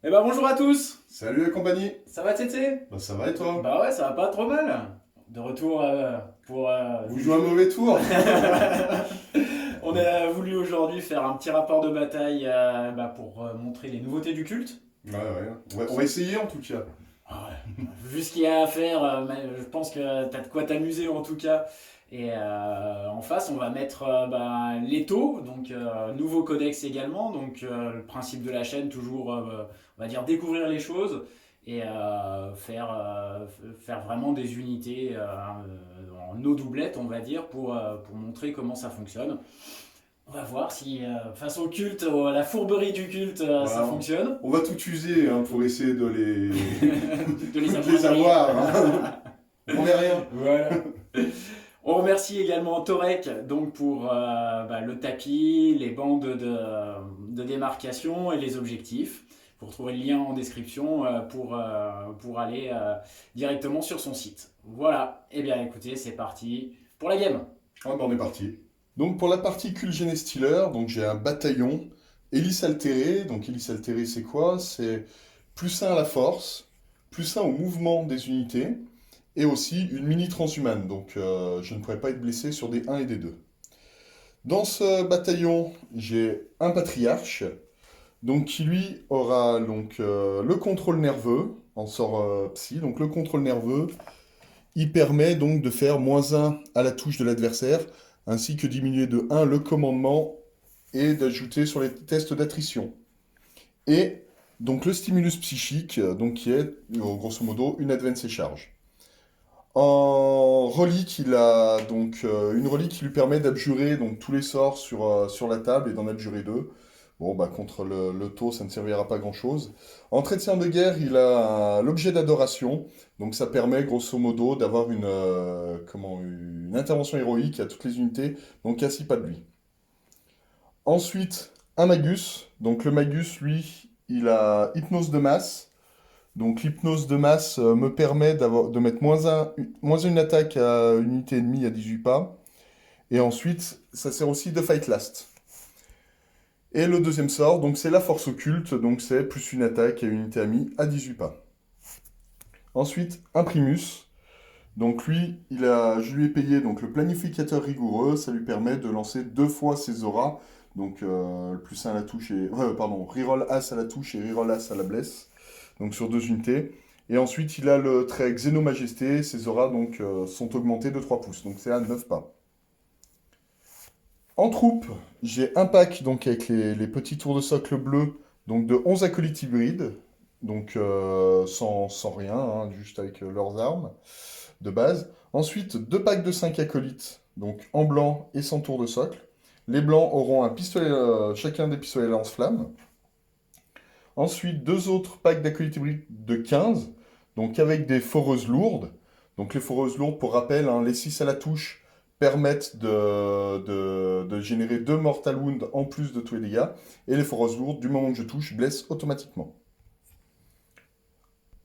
Eh ben bonjour à tous. Salut la compagnie. Ça va Tété? Bah ça va et toi? Bah ouais, ça va pas trop mal. De retour pour Vous du jouez un jeu. mauvais tour? On a voulu aujourd'hui faire un petit rapport de bataille pour montrer les nouveautés du culte. Ouais, ouais. On va essayer en tout cas. Ah ouais. Vu ce qu'il y a à faire, je pense que t'as de quoi t'amuser en tout cas. Et en face, on va mettre Leto, donc nouveau codex également. Donc le principe de la chaîne, toujours, on va dire, découvrir les choses et faire vraiment des unités en no doublette, on va dire, pour montrer comment ça fonctionne. On va voir si, face au culte, à la fourberie du culte, ça Voilà. fonctionne. On va tout user hein, pour essayer de les, De les de les amoindrir. avoir. Hein. On promet rien. Voilà. On remercie également Torek donc pour le tapis, les bandes de démarcation et les objectifs. Vous retrouverez le lien en description pour aller directement sur son site. Voilà, et bien écoutez, c'est parti pour la game. Ah, bah, on est parti. Donc pour la partie Kulgene Stealer, donc j'ai un bataillon hélice altérée. Donc hélice altérée c'est quoi? C'est plus 1 à la force, plus 1 au mouvement des unités, et aussi une mini transhumane. Donc je ne pourrais pas être blessé sur des 1 et des 2. Dans ce bataillon, j'ai un patriarche, donc qui lui aura donc le contrôle nerveux en sort psy. Donc le contrôle nerveux, il permet donc de faire -1 à la touche de l'adversaire, ainsi que diminuer de 1 le commandement et d'ajouter sur les tests d'attrition. Et donc le stimulus psychique, donc qui est grosso modo une advance charge. En relique, il a donc une relique qui lui permet d'abjurer donc tous les sorts sur la table et d'en abjurer 2. Bon, bah, contre le taux, ça ne servira pas grand-chose. En trait de de guerre, il a l'objet d'adoration. Donc ça permet, grosso modo, d'avoir une intervention héroïque à toutes les unités, donc à 6 pas de lui. Ensuite, un magus. Donc le magus, lui, il a hypnose de masse. Donc l'hypnose de masse me permet de mettre moins une attaque à une unité ennemie à 18 pas. Et ensuite, ça sert aussi de fight last. Et le deuxième sort, donc c'est la force occulte, donc c'est plus une attaque à une unité amie à 18 pas. Ensuite, un primus. Donc lui, je lui ai payé donc le planificateur rigoureux, ça lui permet de lancer 2 fois ses auras. Donc le plus 1 à la touche et... pardon, reroll as à la touche et reroll as à la blesse. Donc sur 2 unités. Et ensuite, il a le trait Xénomajesté, ses auras donc, sont augmentées de 3 pouces. Donc c'est à 9 pas. En troupe, j'ai un pack donc, avec les petits tours de socle bleus, donc de 11 acolytes hybrides, donc sans rien, hein, juste avec leurs armes de base. Ensuite, 2 packs de 5 acolytes, donc en blanc et sans tour de socle. Les blancs auront un pistolet, chacun des pistolets lance-flammes. Ensuite, 2 autres packs d'acolytes hybrides de 15, donc avec des foreuses lourdes. Donc les foreuses lourdes, pour rappel, hein, les 6 à la touche permettent de générer 2 Mortal Wounds en plus de tous les dégâts. Et les foreuses lourdes, du moment que je touche, blessent automatiquement.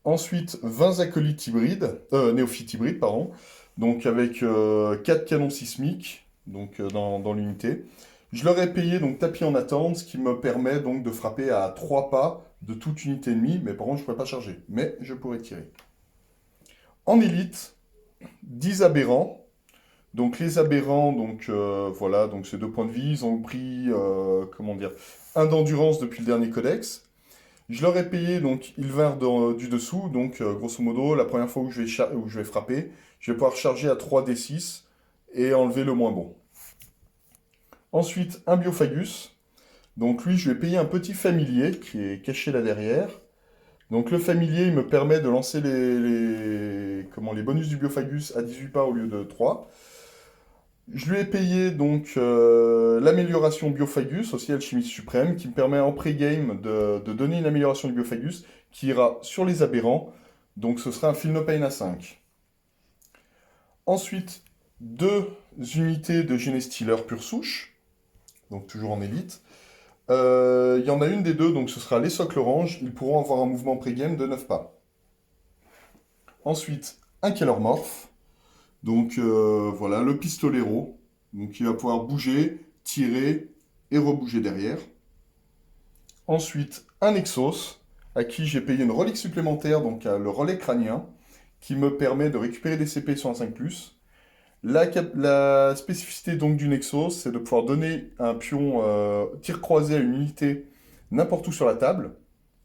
Ensuite, 20 acolytes hybrides, néophytes hybrides, pardon. Donc avec 4 canons sismiques donc, dans l'unité. Je leur ai payé donc tapis en attente, ce qui me permet donc de frapper à 3 pas de toute unité ennemie, mais par contre je ne pourrais pas charger, mais je pourrais tirer. En élite, 10 aberrants. Donc les aberrants, donc voilà, donc c'est 2 points de vie, ils ont pris, comment dire, 1 d'endurance depuis le dernier codex. Je leur ai payé, donc ils vinrent du dessous, donc grosso modo, la première fois où je vais frapper, je vais pouvoir charger à 3d6 et enlever le moins bon. Ensuite, un Biophagus. Donc lui, je vais payer un petit familier qui est caché là derrière. Donc le familier, il me permet de lancer les bonus du Biophagus à 18 pas au lieu de 3. Je lui ai payé donc l'amélioration Biophagus, aussi Alchimiste Suprême, qui me permet en pré-game de donner une amélioration du Biophagus qui ira sur les aberrants. Donc ce sera un Feel No Pain à 5. Ensuite, 2 unités de Genestealer pure souche, donc toujours en élite. Il y en a une des 2, donc ce sera les socles orange. Ils pourront avoir un mouvement pré-game de 9 pas. Ensuite, un Kellermorph. Donc voilà, le pistolero. Donc il va pouvoir bouger, tirer et rebouger derrière. Ensuite, un Exos. à qui j'ai payé une relique supplémentaire, donc le relais crânien, qui me permet de récupérer des CP sur un 5+. La spécificité donc du Nexus, c'est de pouvoir donner un pion tir croisé à une unité n'importe où sur la table.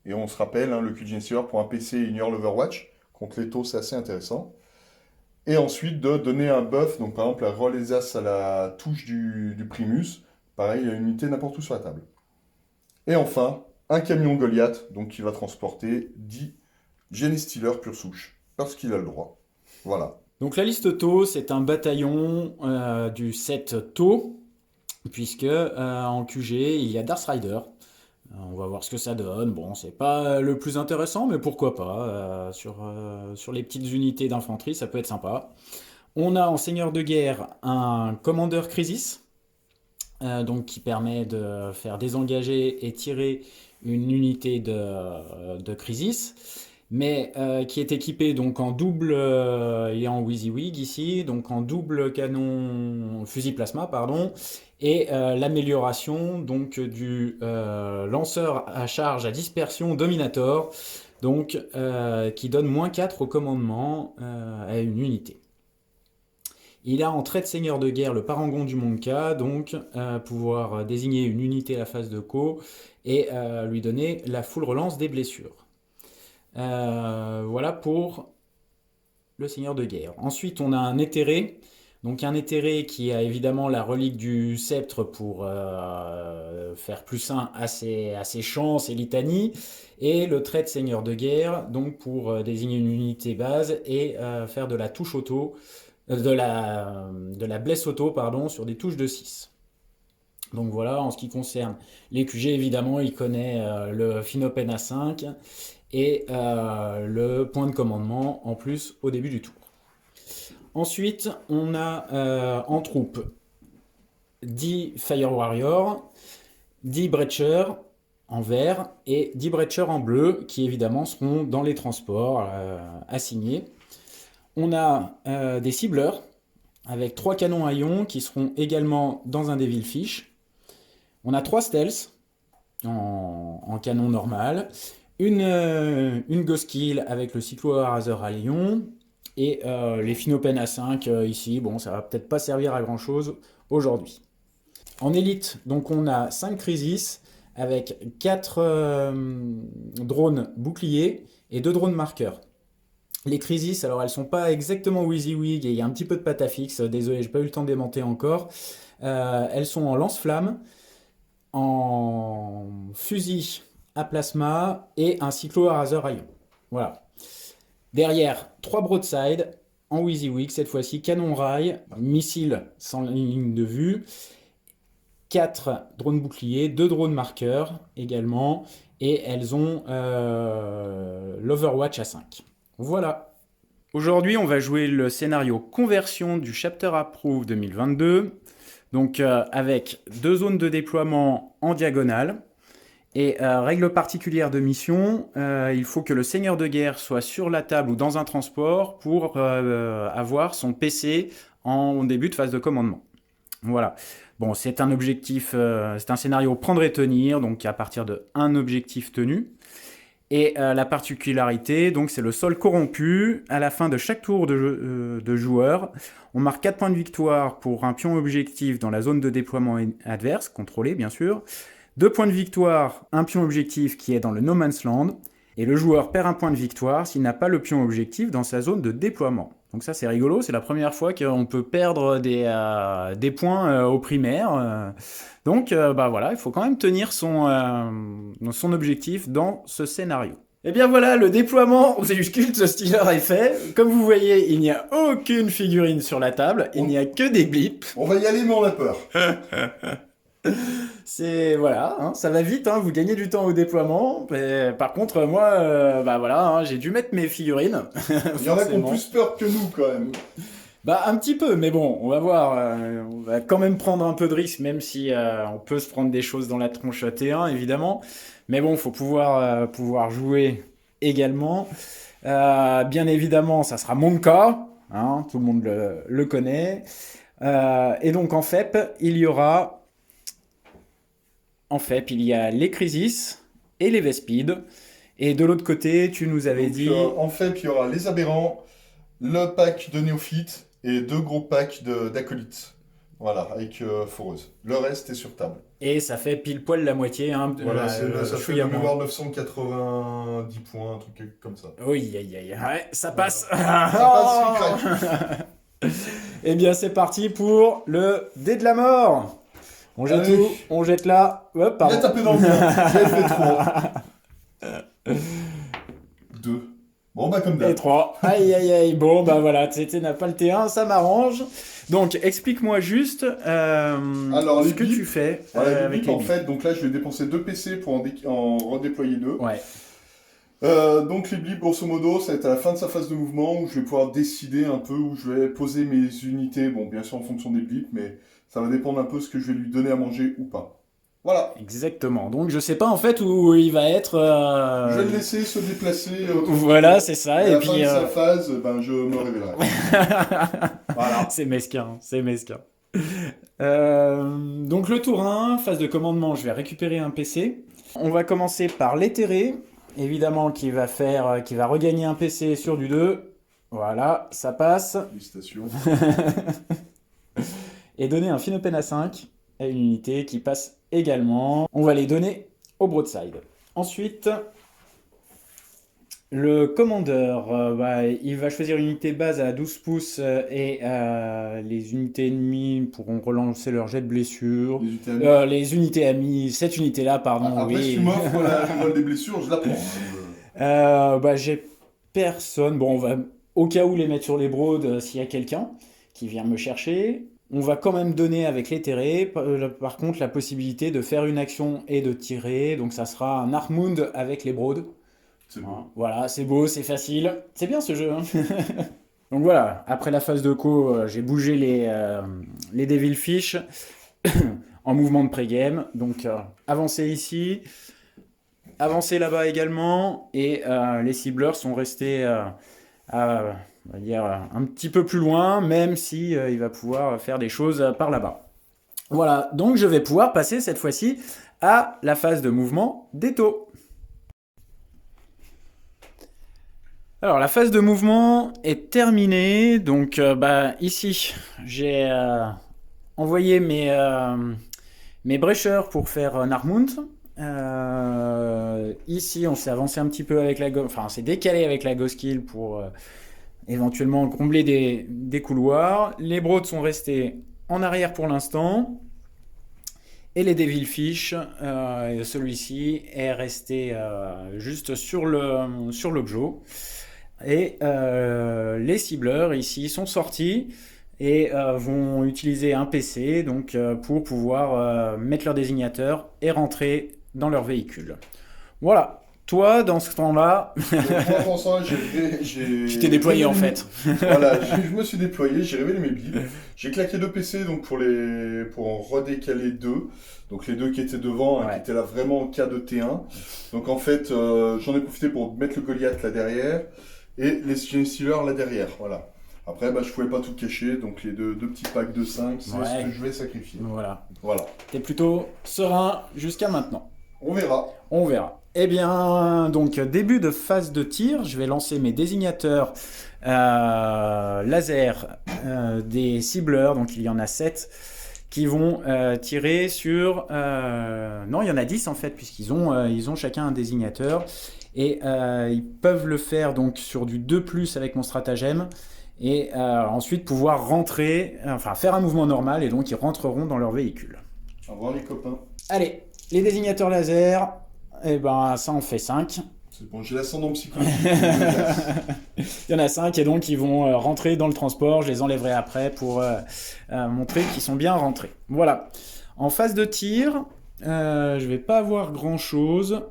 Et on se rappelle, hein, le QGNCR pour un PC ignore l'Overwatch. Contre les taux, c'est assez intéressant. Et ensuite de donner un buff, donc par exemple la roll les as à la touche du Primus, pareil, à une unité n'importe où sur la table. Et enfin, un camion Goliath, donc qui va transporter 10 Genestealers pure souche, parce qu'il a le droit. Voilà. Donc la liste Tau, c'est un bataillon du set Tau, puisque en QG, il y a Darth Rider. On va voir ce que ça donne. Bon, c'est pas le plus intéressant, mais pourquoi pas. Sur les petites unités d'infanterie, ça peut être sympa. On a en seigneur de guerre un commandeur Crisis, donc qui permet de faire désengager et tirer une unité de Crisis, mais qui est équipé donc en double et en WYSIWYG ici, donc en double canon fusil plasma, pardon, et l'amélioration donc du lanceur à charge à dispersion Dominator, donc qui donne -4 au commandement à une unité. Il a en trait de seigneur de guerre le parangon du Monka, donc pouvoir désigner une unité à la phase de co et lui donner la full relance des blessures. Voilà pour le seigneur de guerre. Ensuite, on a un éthéré. Donc un éthéré qui a évidemment la relique du sceptre pour faire +1 à ses chants, ses litanies, et le trait de seigneur de guerre, donc pour désigner une unité base et faire de la touche auto, de la blesse auto, pardon, sur des touches de 6. Donc voilà, en ce qui concerne les QG, évidemment, il connaît le Phinopen A5 et le point de commandement en plus au début du tour. Ensuite, on a en troupe 10 Fire Warrior, 10 Breachers en vert et 10 Breachers en bleu qui évidemment seront dans les transports assignés. On a des cibleurs avec 3 canons à ion qui seront également dans un Devilfish. On a 3 stealths en canon normal, une Ghost Kill avec le Cyclo-Razer à Lyon, et les Phinopen A5 ici, bon, ça va peut-être pas servir à grand chose aujourd'hui. En élite, donc on a 5 Crisis avec 4 drones boucliers et 2 drones marqueurs. Les Crisis, alors elles sont pas exactement WYSIWYG et il y a un petit peu de patafix, désolé, j'ai pas eu le temps de démonter encore. Elles sont en lance-flamme, en fusil à plasma et un cyclo-raser à ion. Voilà. Derrière, 3 broadside en WYSIWYG, cette fois-ci canon rail, missile sans ligne de vue, 4 drones boucliers, 2 drones marqueurs également, et elles ont l'Overwatch à 5. Voilà. Aujourd'hui, on va jouer le scénario conversion du Chapter Approved 2022, donc avec 2 zones de déploiement en diagonale. Et règle particulière de mission, il faut que le seigneur de guerre soit sur la table ou dans un transport pour avoir son PC en début de phase de commandement. Voilà. Bon, c'est un objectif, c'est un scénario prendre et tenir, donc à partir de un objectif tenu. Et la particularité, donc, c'est le sol corrompu. À la fin de chaque tour de joueur, on marque 4 points de victoire pour un pion objectif dans la zone de déploiement adverse, contrôlée bien sûr. 2 points de victoire, un pion objectif qui est dans le No Man's Land, et le joueur perd un point de victoire s'il n'a pas le pion objectif dans sa zone de déploiement. Donc ça c'est rigolo, c'est la première fois qu'on peut perdre des points au primaire. Donc bah voilà, il faut quand même tenir son objectif dans ce scénario. Et bien voilà, le déploiement au Zeus Cult Stealer est fait. Comme vous voyez, il n'y a aucune figurine sur la table, il n'y a que des blips. On va y aller, mais on a peur. C'est voilà, hein, ça va vite, hein, vous gagnez du temps au déploiement. Mais, par contre, moi, bah voilà, hein, j'ai dû mettre mes figurines. Il y en a qui ont plus peur que nous quand même. Bah un petit peu, mais bon, on va voir. On va quand même prendre un peu de risque, même si on peut se prendre des choses dans la tronche T1, évidemment. Mais bon, faut pouvoir jouer également. Bien évidemment, ça sera mon cas, hein, tout le monde le connaît. Et donc en FEP, il y a les Crisis et les Vespid. Et de l'autre côté, tu nous avais Donc, dit... en fait, il y aura les aberrants, le pack de néophytes et 2 gros packs d'acolytes. Voilà, avec foreuse. Le reste est sur table. Et ça fait pile poil la moitié. Hein, Voilà, ça fait de chouïa moins. mémoire 990 points, un truc comme ça. Oui, aïe, aïe, ouais, ça passe. Ça passe, il craque. Eh bien, c'est parti pour le dé de la mort. On jette Allez. tout, on jette là. Hop, Il a pardon. tapé dans le mur. J'ai fait 3. 2. Bon, bah, comme Et d'hab. 3. Aïe, aïe, aïe. Bon, bah voilà, Tété n'a pas le T1, ça m'arrange. Donc, explique-moi juste Alors, ce les que bips. tu fais Voilà, les avec bips, les en bips. fait, donc là, je vais dépenser 2 PC pour en redéployer 2. Ouais, Donc les blips, grosso modo, ça va être à la fin de sa phase de mouvement où je vais pouvoir décider un peu où je vais poser mes unités. Bon, bien sûr en fonction des blips, mais ça va dépendre un peu de ce que je vais lui donner à manger ou pas. Voilà. exactement. Donc, je sais pas en fait où il va être. Je vais le laisser se déplacer. Voilà, c'est ça. À Et la puis. fin de sa phase, ben, je me révélerai. Voilà. C'est mesquin, c'est mesquin. Donc le tour 1, phase de commandement, je vais récupérer un PC. On va commencer par l'éthéré, évidemment qui va regagner un PC sur du 2. Voilà, ça passe. Félicitations. Et donner un Finopen à 5 à une unité qui passe également. On va les donner au broadside. Ensuite, le commandeur, il va choisir une unité base à 12 pouces et les unités ennemies pourront relancer leur jet de blessure. Les unités amies. Les unités amies, cette unité-là, pardon, Après, oui. si tu m'offres la rivale des blessures, je la prends. J'ai personne. Bon, on va au cas où les mettre sur les broads s'il y a quelqu'un qui vient me chercher. On va quand même donner avec l'éthéré, par contre, la possibilité de faire une action et de tirer. Donc ça sera un Armund avec les broads. C'est bon. Voilà, c'est beau, c'est facile. C'est bien ce jeu. Hein. Donc voilà, après la phase de co, j'ai bougé les Devil Fish en mouvement de pré-game. Donc avancez ici, avancez là-bas également. Et les cibleurs sont restés on va dire, un petit peu plus loin, même si il va pouvoir faire des choses par là-bas. Voilà, donc je vais pouvoir passer cette fois-ci à la phase de mouvement d'étau. Alors, la phase de mouvement est terminée. Donc, ici, j'ai envoyé mes brècheurs pour faire Narmund. Ici, on s'est avancé un petit peu avec on s'est décalé avec la Ghost Kill pour éventuellement combler des couloirs. Les broads sont restés en arrière pour l'instant. Et les Devil Fish, celui-ci est resté juste sur l'objo. Et les cibleurs ici sont sortis et vont utiliser un PC donc, pour pouvoir mettre leur désignateur et rentrer dans leur véhicule. Voilà. Toi, dans ce temps-là, Moi, François, j'ai... tu t'es déployé en fait. Voilà, je me suis déployé, j'ai révélé mes blips. J'ai claqué 2 PC donc pour en redécaler 2. Donc les 2 qui étaient devant, Ouais. qui étaient là vraiment en cas de T1. Donc en fait, j'en ai profité pour mettre le Goliath là derrière et les Steelers là derrière. Voilà. Après, je pouvais pas tout cacher, donc les deux petits packs de 5, c'est Ouais. ce que je vais sacrifier. Voilà. Voilà. T'es plutôt serein jusqu'à maintenant. On verra. On verra. Eh bien, donc, début de phase de tir, je vais lancer mes désignateurs laser des cibleurs, donc il y en a 7, qui vont tirer sur... Non, il y en a 10 en fait, puisqu'ils ont chacun un désignateur, et ils peuvent le faire donc sur du 2+, avec mon stratagème, et ensuite pouvoir faire un mouvement normal, et donc ils rentreront dans leur véhicule. Au revoir les copains. Allez, les désignateurs laser, ça en fait 5. C'est bon, j'ai l'ascendant psychologique. Il y en a 5 et donc ils vont rentrer dans le transport. Je les enlèverai après pour montrer qu'ils sont bien rentrés. Voilà. En phase de tir, je vais pas avoir grand chose,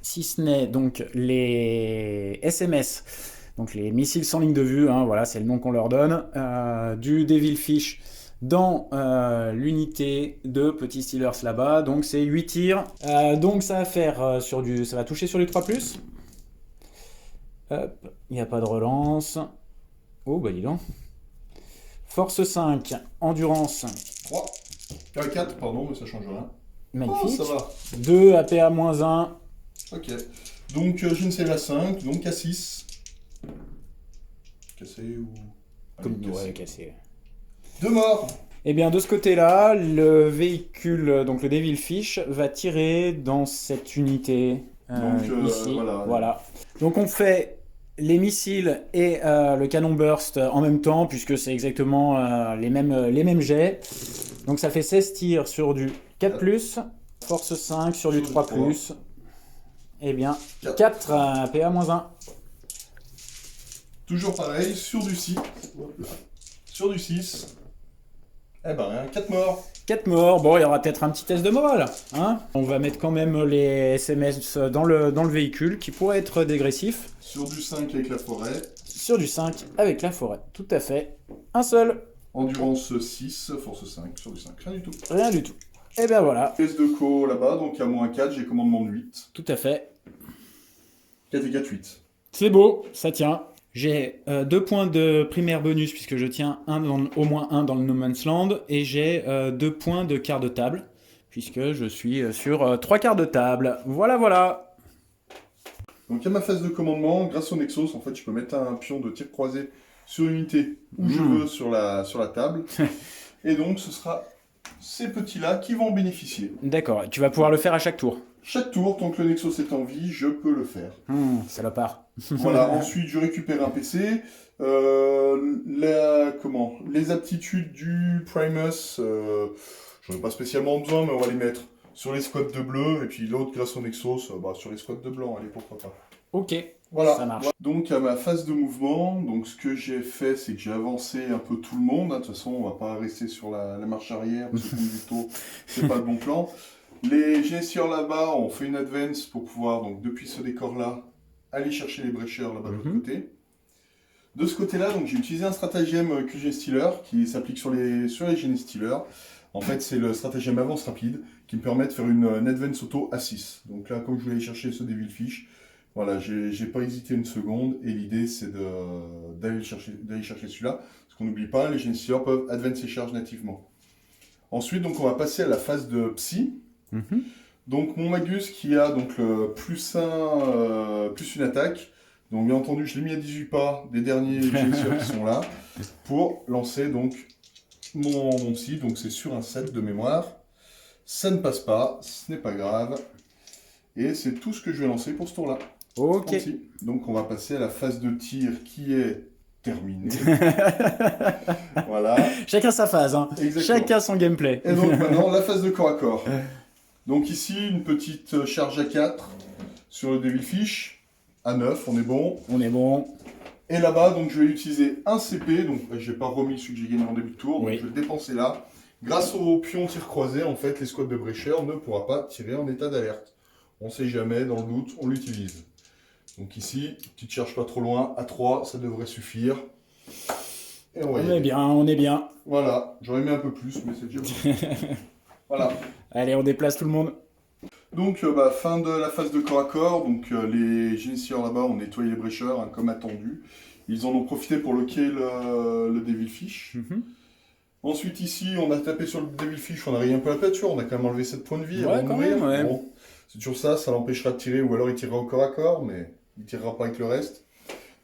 si ce n'est donc les SMS, donc les missiles sans ligne de vue. Hein, voilà, c'est le nom qu'on leur donne. Du Devil Fish dans l'unité de petits Steelers là-bas. Donc c'est 8 tirs. Donc ça va faire ça va toucher sur les 3+. Hop, il n'y a pas de relance. Oh bah dis donc. Force 5, endurance. 3. 4, pardon, mais ça change rien. Magnifique. Oh, ça va. 2 APA-1. Ok. Donc j'ai une selle à 5, donc à 6. Cassé ou... Comme Allez, cassé. ouais, cassé. 2 morts. Eh bien, de ce côté-là, le véhicule, donc le Devilfish, va tirer dans cette unité Donc, ici. voilà. Voilà. Donc on fait les missiles et le canon burst en même temps, puisque c'est exactement les mêmes jets. Donc ça fait 16 tirs sur du 4+, force 5 sur du 3+. Eh bien, 4 PA-1. Toujours pareil, sur du 6. Sur du 6. Eh ben, 4 morts. 4 morts, bon, il y aura peut-être un petit test de morale. Hein, on va mettre quand même les SMS dans le véhicule, qui pourrait être dégressif. Sur du 5 avec la forêt. Sur du 5 avec la forêt, tout à fait. Un seul. Endurance 6, force 5, sur du 5. Rien du tout. Rien du tout. Et ben voilà. Test de co là-bas, donc à moins 4, j'ai commandement de 8. Tout à fait. 4 et 4, 8. C'est beau, ça tient. J'ai 2 points de primaire bonus puisque je tiens au moins un dans le No Man's Land. Et j'ai 2 points de quart de table puisque je suis sur 3 quarts de table. Voilà, voilà. Donc à ma phase de commandement, grâce au Nexus, en fait, je peux mettre un pion de tir croisé sur l'unité où je veux sur la table. Et donc ce sera ces petits-là qui vont en bénéficier. D'accord, tu vas pouvoir le faire à chaque tour. Chaque tour, tant que le Nexus est en vie, je peux le faire. Salopard. Voilà, ensuite je récupère un PC. Les aptitudes du Primus, j'en ai pas spécialement besoin, mais on va les mettre sur les squads de bleu, et puis l'autre grâce au Nexus, sur les squads de blanc, allez, pourquoi pas. Ok, voilà, ça marche. Donc à ma phase de mouvement, donc ce que j'ai fait, c'est que j'ai avancé un peu tout le monde. De toute façon, on va pas rester sur la marche arrière, parce que comme du taux, c'est pas le bon plan. Les GSR là-bas ont fait une advance pour pouvoir, donc depuis ce décor-là, aller chercher les brécheurs là-bas de l'autre côté. De ce côté-là, donc j'ai utilisé un stratagème QG Stealer qui s'applique sur les GN Stealer. En fait, c'est le stratagème avance rapide qui me permet de faire une advance auto à 6. Donc là, comme je voulais aller chercher ce Devilfish, voilà, j'ai pas hésité une seconde et l'idée c'est d'aller chercher celui-là. Parce qu'on n'oublie pas, les GN Stealer peuvent advance et charge nativement. Ensuite, donc on va passer à la phase de Psy. Donc mon Magus qui a donc le +1, plus une attaque. Donc bien entendu, je l'ai mis à 18 pas des derniers GSR qui sont là pour lancer donc mon Psy. Donc c'est sur un 7 de mémoire. Ça ne passe pas, ce n'est pas grave. Et c'est tout ce que je vais lancer pour ce tour-là. Ok. Donc on va passer à la phase de tir qui est terminée. Voilà. Chacun sa phase, hein. Chacun son gameplay. Et donc maintenant, la phase de corps à corps. Donc ici, une petite charge à 4 sur le Devilfish. À 9, on est bon. On est bon. Et là-bas, donc je vais utiliser un CP. Donc je n'ai pas remis celui que j'ai gagné en début de tour. Donc Oui. je vais le dépenser là. Grâce au pion tir croisé, en fait, les squads de brécheurs ne pourra pas tirer en état d'alerte. On ne sait jamais, dans le doute, on l'utilise. Donc ici, petite charge pas trop loin. À 3, ça devrait suffire. Et on est bien, on est bien. Voilà, j'aurais mis un peu plus, mais c'est déjà bon. Voilà. Allez, on déplace tout le monde. Donc, fin de la phase de corps à corps. Donc, les génicieurs là-bas ont nettoyé les brécheurs, hein, comme attendu. Ils en ont profité pour loquer le Devilfish. Ensuite, ici, on a tapé sur le Devilfish, on a rayé un peu la peinture. On a quand même enlevé 7 points de vie avant de mourir. Bon, c'est toujours ça l'empêchera de tirer, ou alors il tirera au corps à corps, mais il tirera pas avec le reste.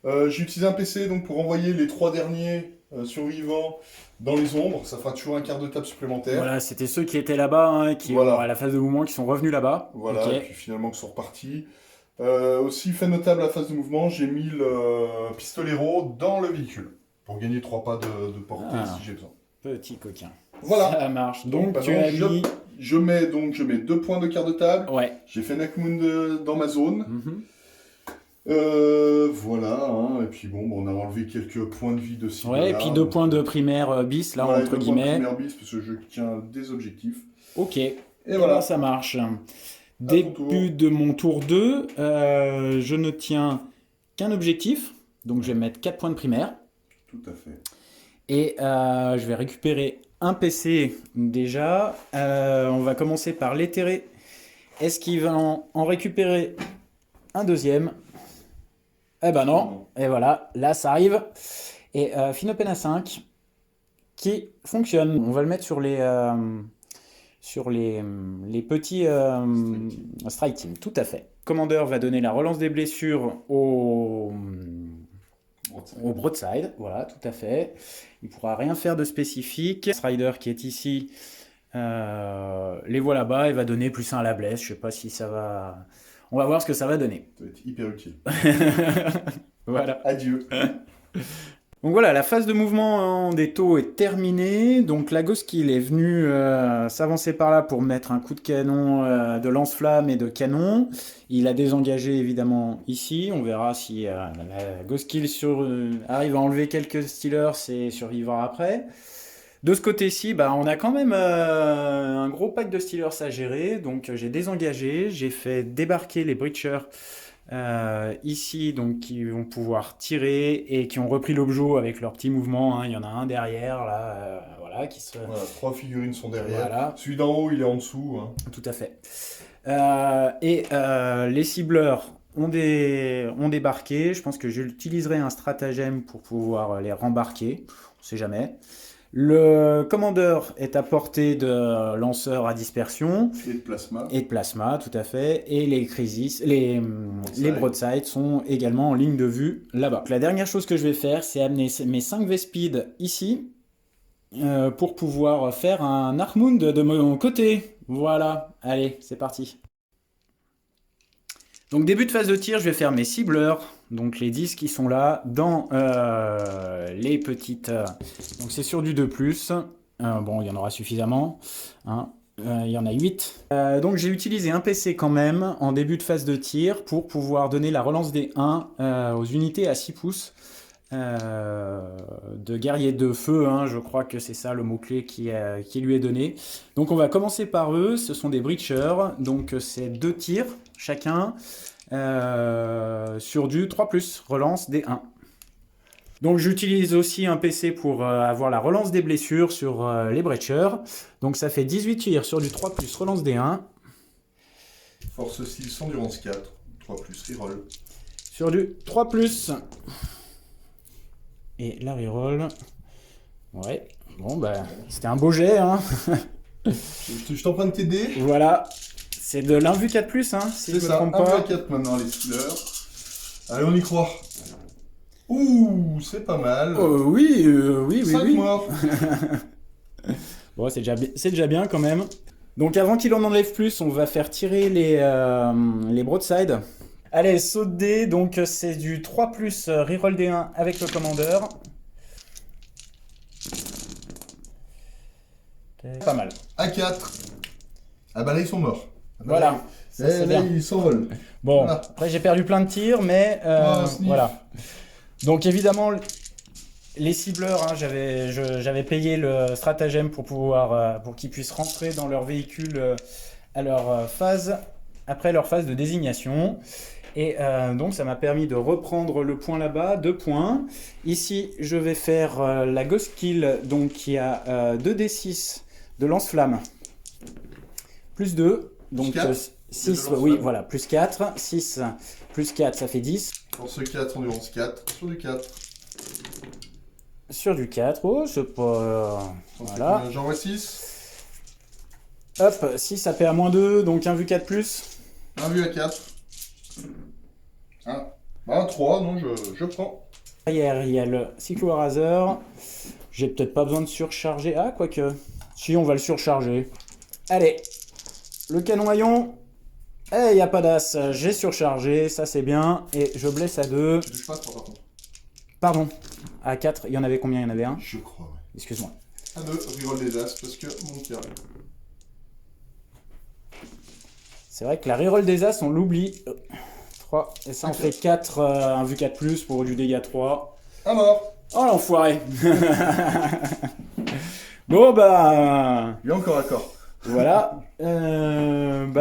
J'ai utilisé un PC donc, pour envoyer les 3 derniers survivants dans les ombres. Ça fera toujours un quart de table supplémentaire. Voilà, c'était ceux qui étaient là-bas, hein, à la phase de mouvement, qui sont revenus là-bas. Voilà, et puis finalement qui sont repartis. Aussi, fait notable à la phase de mouvement, j'ai mis le pistolero dans le véhicule. Pour gagner 3 pas de portée si j'ai besoin. Petit coquin. Voilà. Ça marche. Donc tu as mis... je mets 2 points de quart de table. Ouais. J'ai fait Nakmoon dans ma zone. Voilà, hein. Et puis bon, on a enlevé quelques points de vie de ci. Ouais, et puis 2 points de primaire bis, là, ouais, entre 2 guillemets. points de primaire bis, parce que je tiens des objectifs. Ok. Et voilà. Ça marche. Début de mon tour 2, je ne tiens qu'un objectif, donc je vais mettre 4 points de primaire. Tout à fait. Et je vais récupérer un PC déjà. On va commencer par l'éthéré. Est-ce qu'il va en récupérer un deuxième? Eh ben non. Et voilà, là ça arrive. Et Phinopen A5 qui fonctionne. On va le mettre sur sur les petits strike team, tout à fait. Le commandeur va donner la relance des blessures au broadside, voilà, tout à fait. Il ne pourra rien faire de spécifique. Strider qui est ici, les voit là-bas, il va donner +1 à la blesse. Je ne sais pas si ça va... On va voir ce que ça va donner. Ça va être hyper utile. Voilà. Adieu. Donc voilà, la phase de mouvement des taux est terminée. Donc la Ghost Kill est venue s'avancer par là pour mettre un coup de canon de lance-flamme et de canon. Il a désengagé évidemment ici. On verra si la Ghost Kill arrive à enlever quelques Stealers et survivra après. De ce côté-ci, on a quand même un gros pack de Stealers à gérer. Donc j'ai désengagé, j'ai fait débarquer les Breachers ici, donc qui vont pouvoir tirer et qui ont repris l'objet avec leur petit mouvement. Il y en a un derrière, là, voilà, qui se... Voilà, 3 figurines sont derrière. Voilà. Celui d'en haut, il est en dessous. Tout à fait. Les cibleurs ont débarqué. Je pense que j'utiliserai un stratagème pour pouvoir les rembarquer. On ne sait jamais. Le commandeur est à portée de lanceurs à dispersion. Et de plasma. Et de plasma, tout à fait. Et les broadsides sont également en ligne de vue là-bas. La dernière chose que je vais faire, c'est amener mes 5 Vespides ici pour pouvoir faire un Arcmound de mon côté. Voilà, allez, c'est parti. Donc début de phase de tir, je vais faire mes cibleurs, donc les 10 qui sont là, dans les petites... donc c'est sur du 2+, bon il y en aura suffisamment, hein. Il y en a 8. Donc j'ai utilisé un PC quand même en début de phase de tir pour pouvoir donner la relance des 1 aux unités à 6 pouces de guerriers de feu, hein, je crois que c'est ça le mot-clé qui lui est donné. Donc on va commencer par eux, ce sont des breachers, donc c'est 2 tirs chacun sur du 3+, relance des 1. Donc j'utilise aussi un PC pour avoir la relance des blessures sur les breachers. Donc ça fait 18 tirs sur du 3+, relance des 1. Force 6, endurance 4, 3+, reroll. Sur du 3+. Et la reroll. Ouais, bon c'était un beau jet, hein. Je t'en prends tes dés. Voilà, c'est de l'1 vu 4+, hein, si je me trompe pas. 1 4 maintenant les Stealers. Allez, on y croit. Ouh, c'est pas mal. Oui. 5 morts. Bon, c'est déjà bien quand même. Donc avant qu'il en enlève plus, on va faire tirer les broadsides. Allez, saut de dés, donc c'est du 3+, reroll des 1 avec le commandeur. Pas mal. A4. Ah bah là, ils sont morts. Voilà. Ça, là, ils s'envolent. Bon, Voilà. Après j'ai perdu plein de tirs, mais voilà. Donc évidemment, les cibleurs, hein, j'avais payé le stratagème pour qu'ils puissent rentrer dans leur véhicule à leur phase, après leur phase de désignation. Et donc ça m'a permis de reprendre le point là-bas, 2 points. Ici, je vais faire la Ghost Kill, donc qui a 2d6 de lance-flamme, plus 2, donc 6, oui, voilà, plus 4, 6, plus 4, ça fait 10. Force 4, endurance 4, sur du 4. Sur du 4, oh, c'est pas... voilà. J'envoie 6. Hop, 6, ça fait à -2, donc 1 vu 4+. 1 vu à 4. 3, non, je prends. Derrière, il y a le cyclo-raseur. J'ai peut-être pas besoin de surcharger. Ah, quoique. Si, on va le surcharger. Allez, le canon haillon. Eh, il n'y a pas d'as. J'ai surchargé, ça c'est bien. Et je blesse à 2. Tu touches pas 3 par contre. Pardon. À 4, il y en avait combien? Il y en avait un? Je crois, ouais. Excuse-moi. À 2, reroll des as parce que mon tir. C'est vrai que la reroll des as, on l'oublie. 3. Et ça, on fait 4, 1 vu 4+, pour du dégât 3. Un mort. Oh l'enfoiré. Bon Il est encore à corps. voilà.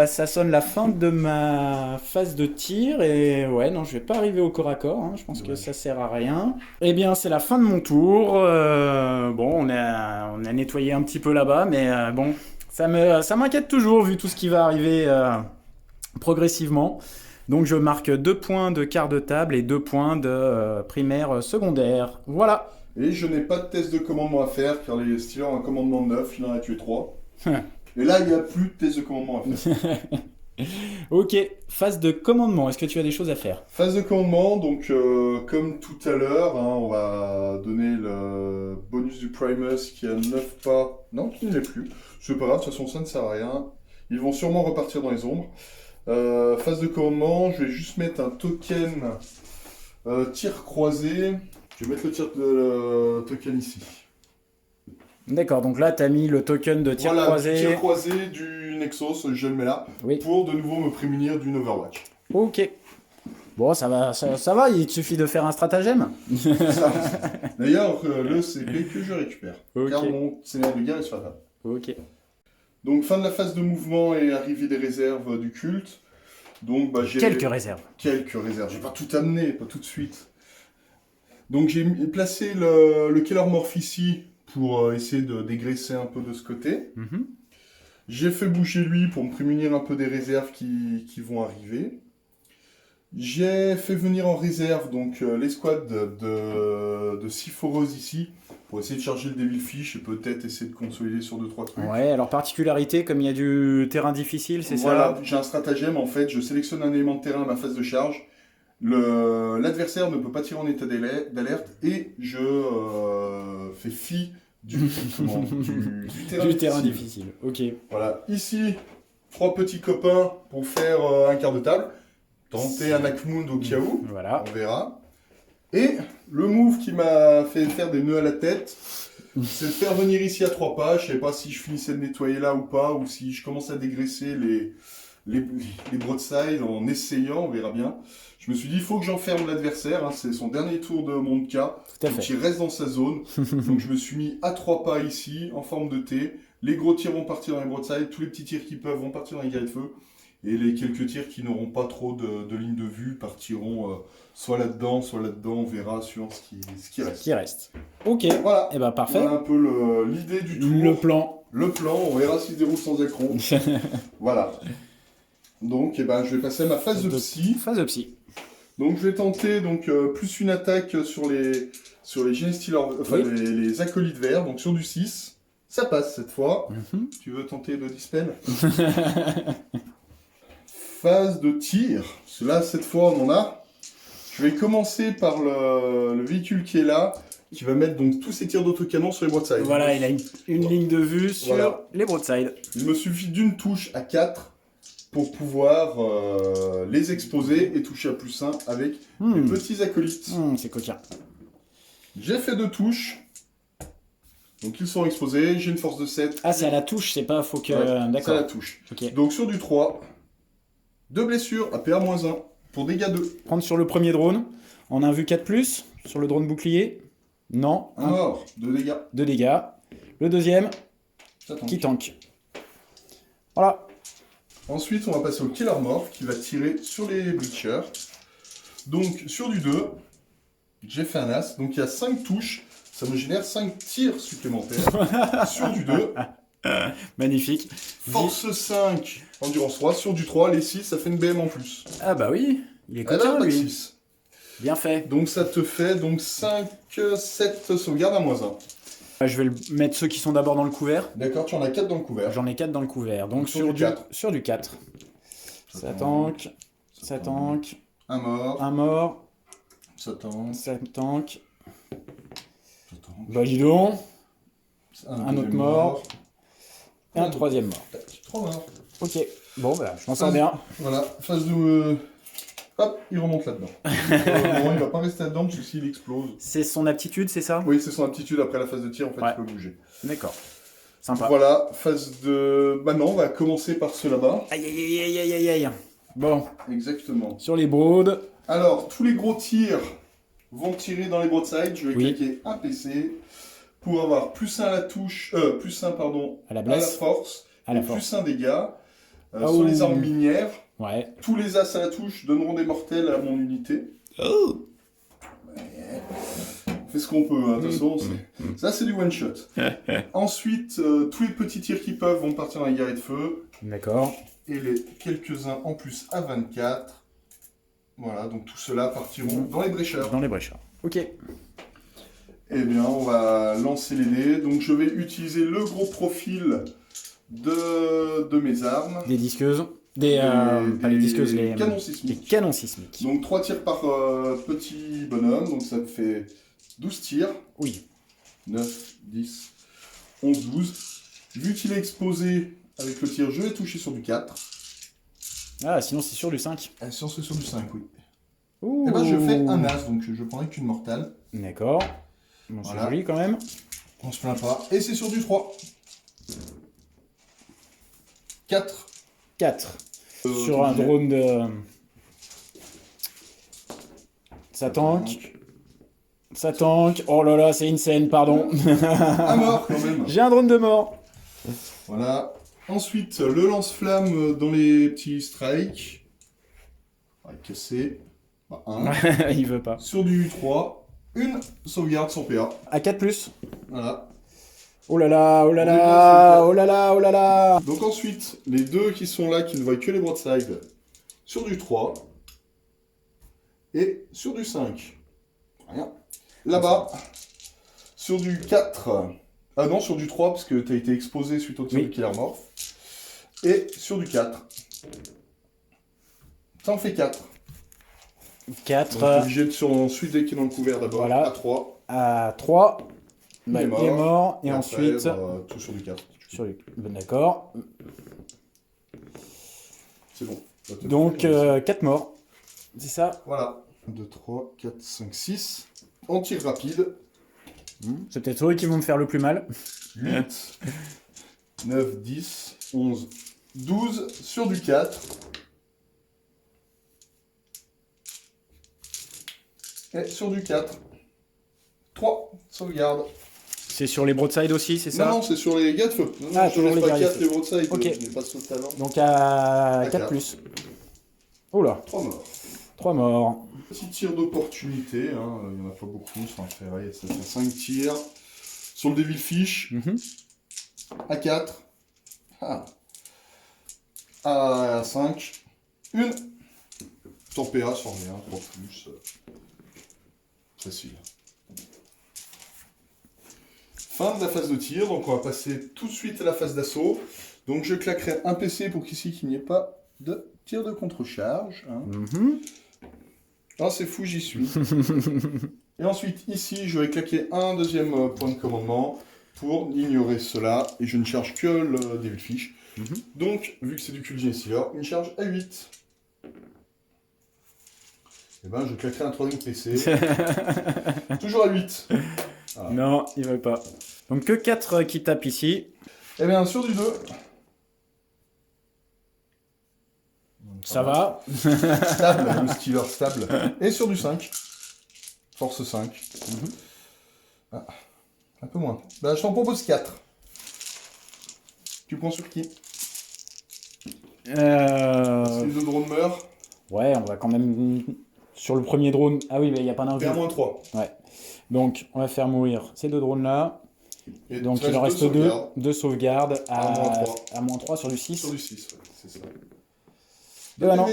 Ça sonne la fin de ma phase de tir. Et ouais, non, je vais pas arriver au corps à corps. Hein. Je pense que ça sert à rien. Eh bien, c'est la fin de mon tour. Bon, on a nettoyé un petit peu là-bas. Mais bon, ça m'inquiète toujours vu tout ce qui va arriver progressivement. Donc je marque 2 points de quart de table et 2 points de primaire secondaire. Voilà. Et je n'ai pas de test de commandement à faire car les Steelers ont un commandement de 9, il en a tué 3. Et là, il n'y a plus de test de commandement à faire. Ok, phase de commandement, est-ce que tu as des choses à faire? Phase de commandement, donc comme tout à l'heure, hein, on va donner le bonus du Primus qui a 9 pas. Non, qui ne l'est plus. C'est pas grave, de toute façon ça ne sert à rien. Ils vont sûrement repartir dans les ombres. Phase de commandement, je vais juste mettre un token tir croisé. Je vais mettre le token ici. D'accord, donc là, tu as mis le token de tir Voilà, croisé. tir croisé du Nexus, je le mets là, Oui. pour de nouveau me prémunir d'une Overwatch. Ok. Bon, ça va, il te suffit de faire un stratagème. Ça. D'ailleurs, le CP que je récupère. Ok. Car mon seigneur de guerre est sur la table. Ok. Donc, fin de la phase de mouvement et arrivée des réserves du culte. Donc, bah, j'ai Quelques réserves. quelques réserves. J'ai pas tout amené, pas tout de suite. Donc, j'ai placé le Keller Morph ici pour essayer de dégraisser un peu de ce côté. Mhm. J'ai fait bouger lui pour me prémunir un peu des réserves qui vont arriver. J'ai fait venir en réserve donc l'escouade de 6 foreuses ici pour essayer de charger le Devil Fish et peut-être essayer de consolider sur 2-3 trucs. Ouais, alors particularité, comme il y a du terrain difficile, c'est Voilà, ça? j'ai un stratagème en fait, je sélectionne un élément de terrain à ma phase de charge. L'adversaire ne peut pas tirer en état d'alerte et je fais fi du Du terrain difficile. Ok. Voilà, ici, 3 petits copains pour faire un quart de table. Tenter un Akmund au cas où, Voilà. on verra. Et le move qui m'a fait faire des nœuds à la tête, c'est de faire venir ici à 3 pas. Je sais pas si je finissais de nettoyer là ou pas, ou si je commence à dégraisser les broadsides en essayant, on verra bien. Je me suis dit, il faut que j'enferme l'adversaire, hein, c'est son dernier tour de mon cas, Tout à donc fait. il reste dans sa zone. Donc je me suis mis à 3 pas ici, en forme de T. Les gros tirs vont partir dans les broadsides, tous les petits tirs qui peuvent vont partir dans les guerres de feu. Et les quelques tirs qui n'auront pas trop de ligne de vue partiront soit là-dedans, on verra sur ce qui reste. Qui reste. Ok. Voilà, Et ben parfait. voilà un peu l'idée du tour. Le plan. Le plan, on verra s'il se déroule sans accroc. Voilà. Donc, eh ben, je vais passer à ma phase de psy. Phase de psy. Donc, je vais tenter plus une attaque sur les Genestealers, enfin Oui. les acolytes verts, donc sur du 6. Ça passe cette fois. Mhm. Tu veux tenter le dispel? Phase de tir. Là, cette fois, on en a. Je vais commencer par le véhicule qui est là, qui va mettre donc tous ses tirs d'autocanon sur les broadsides. Voilà, il a une ligne de vue sur Voilà. les broadsides. Il me suffit d'une touche à 4 pour pouvoir les exposer et toucher à plus 1 avec les petits acolytes. C'est coquin. J'ai fait 2 touches. Donc ils sont exposés. J'ai une force de 7. Ah, c'est à la touche, c'est pas... Faut que... Ouais, c'est à la D'accord. touche. Ok. Donc sur du 3, 2 blessures à PA-1 pour dégâts 2. Prendre sur le premier drone. On a vu 4+, sur le drone bouclier. Non. Un mort, 2 dégâts. 2 dégâts. Le deuxième, J'attends. qui tank. Voilà. Ensuite, on va passer au Killer Morph qui va tirer sur les Bleachers. Donc sur du 2, j'ai fait un As. Donc il y a 5 touches. Ça me génère 5 tirs supplémentaires. Sur du 2. Magnifique. Force 5, endurance 3. Sur du 3, les 6, ça fait une BM en plus. Ah bah oui, il est Elle a coquin pas de lui. 6. Bien fait. Donc ça te fait donc 5, 7 sauvegardes à -1. Je vais mettre ceux qui sont d'abord dans le couvert. D'accord, tu en as 4 dans le couvert. J'en ai 4 dans le couvert. Donc Sur du 4. Sur du 4. Ça tank. Ça tank. Un mort. Un mort. Ça tank. Ça tank. Ça tank. Bah dis donc. Un deuxième autre mort. Et un troisième mort. Tac, 3 morts. Ok. Bon bah je m'en sors bien. Voilà, phase de... Hop, il remonte là-dedans. Non, il va pas rester là-dedans parce que s'il explose... C'est son aptitude, c'est ça? Oui, c'est son aptitude après la phase de tir, en fait, Ouais. il peut bouger. D'accord. Sympa. Voilà, phase de... Maintenant, on va commencer par ceux là-bas. Aïe aïe aïe aïe aïe aïe aïe. Bon, Exactement. sur les broads. Alors, tous les gros tirs vont tirer dans les broadsides. Je vais Oui. claquer un PC pour avoir plus 1 à la touche... plus 1, pardon, À la à la blesse. force. À la et force. plus 1 dégâts. Oh. Sur les armes minières. Ouais. Tous les as à la touche donneront des mortels à mon unité. Oh. On fait ce qu'on peut, hein, de toute façon. Ça, c'est du one-shot. Ensuite, tous les petits tirs qui peuvent vont partir dans les guerriers de feu. D'accord. Et les quelques-uns en plus à 24. Voilà, donc tout cela partiront dans les brécheurs. Dans les brécheurs. Ok. Eh bien, on va lancer les dés. Donc, je vais utiliser le gros profil de de mes armes. Des disqueuses. Pas les disqueuses, les canons les sismiques. canons sismiques. Donc 3 tirs par petit bonhomme, donc ça me fait 12 tirs. Oui. 9, 10, 11, 12. Vu qu'il est exposé avec le tir, je vais toucher sur du 4. Ah, sinon c'est sur du 5. Si on se fait sur du 5, oui. Ouh. Et ben je fais un as, donc je prendrai qu'une mortale. D'accord. Bon, c'est Voilà. joli quand même. On se plaint pas. Et c'est sur du 3. 4. 4. Sur un drone de... Ça tank. Ça tank. Oh là là, c'est insane, pardon. À mort quand même. J'ai un drone de mort. Voilà. Ensuite, le lance-flamme dans les petits strikes. On va casser. Bah, 1. Il veut pas. Sur du 3. Une sauvegarde sans PA. À 4+. Voilà. Oh là là, oh là là, oh là là, oh là là. Donc ensuite, les deux qui sont là, qui ne voient que les broadsides, sur du 3. Et sur du 5. Rien. Là-bas, sur du 4. Ah non, sur du 3, parce que tu as été exposé suite au tir de Killer Morph. Et sur du 4. Ça en fait 4. 4. Donc obligé de sur ensuite dès qu'il est dans le couvert d'abord. Voilà. À 3. À 3. Il est mort. Il est mort. Et après, ensuite... bah, tout sur du 4. D'accord. C'est bon. Donc 4 morts. C'est ça. Voilà. 1, 2, 3, 4, 5, 6. En tir rapide. C'est peut-être eux qui vont me faire le plus mal. 8, 9, 10, 11, 12 sur du 4. Et sur du 4. 3 sauvegardes. C'est sur les broadsides aussi, c'est ça? Non, c'est sur les gars de feu. Non, Ah, je toujours laisse les pas guerriers 4 de les feu. broadsides. Ok. Je n'ai pas ce talent. Donc à À 4+. Oula, 3 morts. 3 morts. Petit tir d'opportunité, hein. Il n'y en a pas beaucoup, ça en fait, ouais, ça fait 5 tirs. Sur le Devilfish, à 4. Ah. À 5. Une. Sans PA, sans rien, 3 plus. Facile. Fin de la phase de tir, donc on va passer tout de suite à la phase d'assaut. Donc je claquerai un PC pour qu'ici qu'il n'y ait pas de tir de contre-charge. Hein. Ah, c'est fou, j'y suis. Et ensuite, ici, je vais claquer un deuxième point de commandement pour ignorer cela. Et je ne charge que le Devilfish. Donc, vu que c'est du QG ici, là, une charge à 8. Et ben, je claquerai un troisième PC. Toujours à 8. Voilà. Non, il veut pas. Donc que 4 qui tapent ici. Et bien, sur du 2. Ça va. Stable, le skiller stable. Et sur du 5. Force 5. Ah, un peu moins. Bah, je t'en propose 4. Tu prends sur qui? Si les deux drones meurent, Ouais, on va quand même... Sur le premier drone... Ah oui, mais il n'y a pas d'invue. faire moins 3. Ouais. Donc, on va faire mourir ces deux drones-là. Et Donc, il en reste 2 sauvegardes à moins 3 sur du 6. Sur du 6, ouais, c'est ça. bah non.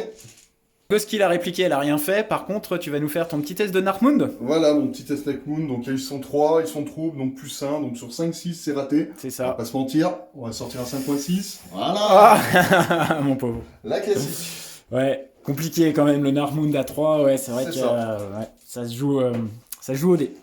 Que ce qu'il a répliqué, elle a rien fait. Par contre, tu vas nous faire ton petit test de Narkmund. Voilà, mon petit test avec Moon. Donc, ils sont 3, ils sont troubles, donc plus 1. Donc, sur 5, 6, c'est raté. C'est On va ça. pas se mentir, on va sortir un 5.6. Voilà. Ah mon pauvre. La classique. Ouais, compliqué quand même le Narkmund à 3. Ouais, c'est vrai C'est que ça. ouais, ça se joue au dé.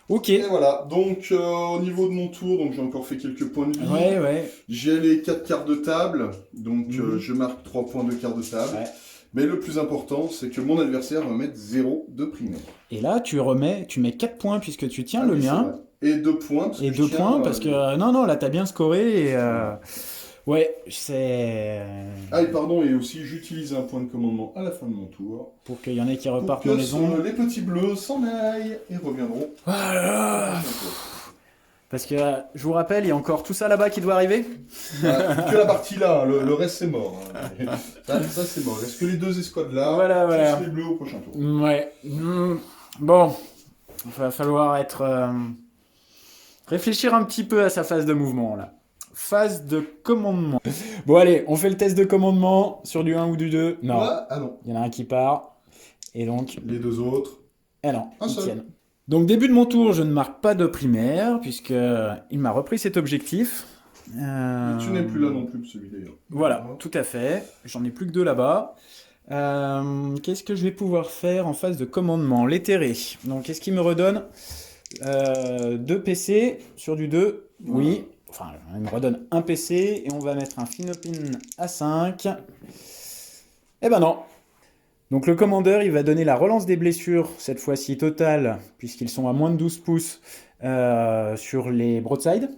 Ok. Et voilà, donc au niveau de mon tour, donc j'ai encore fait quelques points de vie. Ouais. J'ai les 4 cartes de table, donc je marque 3 points de carte de table. Ouais. Mais le plus important, c'est que mon adversaire va mettre 0 de primaire. Et là, tu mets 4 points puisque tu tiens Ah le oui, mien. c'est vrai. Et 2 points. Parce Et que je 2 tiens, points parce que... Non, là, t'as bien scoré et... Ouais, c'est... Ah et pardon, et aussi j'utilise un point de commandement à la fin de mon tour. Pour qu'il y en ait qui Pour repartent que dans les ondes. les petits bleus s'en aillent et reviendront. Voilà. Parce que, je vous rappelle, il y a encore tout ça là-bas qui doit arriver. Que la partie là, le reste c'est mort. Hein. Ça c'est mort. Est-ce que les 2 escouades là, Voilà. plus les bleus au prochain tour. Ouais. Bon, il va falloir réfléchir un petit peu à sa phase de mouvement, là. Phase de commandement. Bon, allez, on fait le test de commandement sur du 1 ou du 2. Non, Ouais, ah non. il y en a un qui part. Et donc... Les 2 autres. Eh non, Un ils seul. tiennent. Donc, début de mon tour, je ne marque pas de primaire, puisque il m'a repris cet objectif. Et tu n'es plus là non plus, celui d'ailleurs. Voilà, tout à fait. J'en ai plus que 2 là-bas. Qu'est-ce que je vais pouvoir faire en phase de commandement? L'éthéré. Donc, qu'est-ce qui me redonne 2 PC sur du 2. Oui. Enfin, il me redonne un PC et on va mettre un Finopin à 5. Eh ben non. Donc le commandeur, il va donner la relance des blessures, cette fois-ci totale, puisqu'ils sont à moins de 12 pouces sur les broadsides.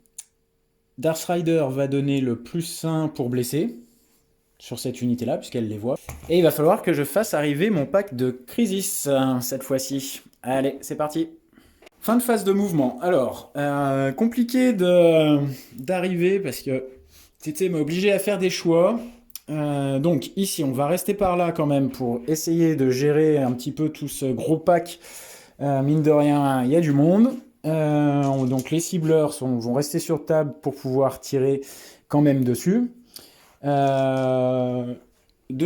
Darth Rider va donner le +1 pour blesser sur cette unité-là, puisqu'elle les voit. Et il va falloir que je fasse arriver mon pack de Crisis cette fois-ci. Allez, c'est parti. Fin de phase de mouvement. Alors, compliqué d'arriver parce que TT m'a obligé à faire des choix. Donc ici, on va rester par là quand même pour essayer de gérer un petit peu tout ce gros pack. Mine de rien, il y a du monde. Donc les cibleurs vont rester sur table pour pouvoir tirer quand même dessus. De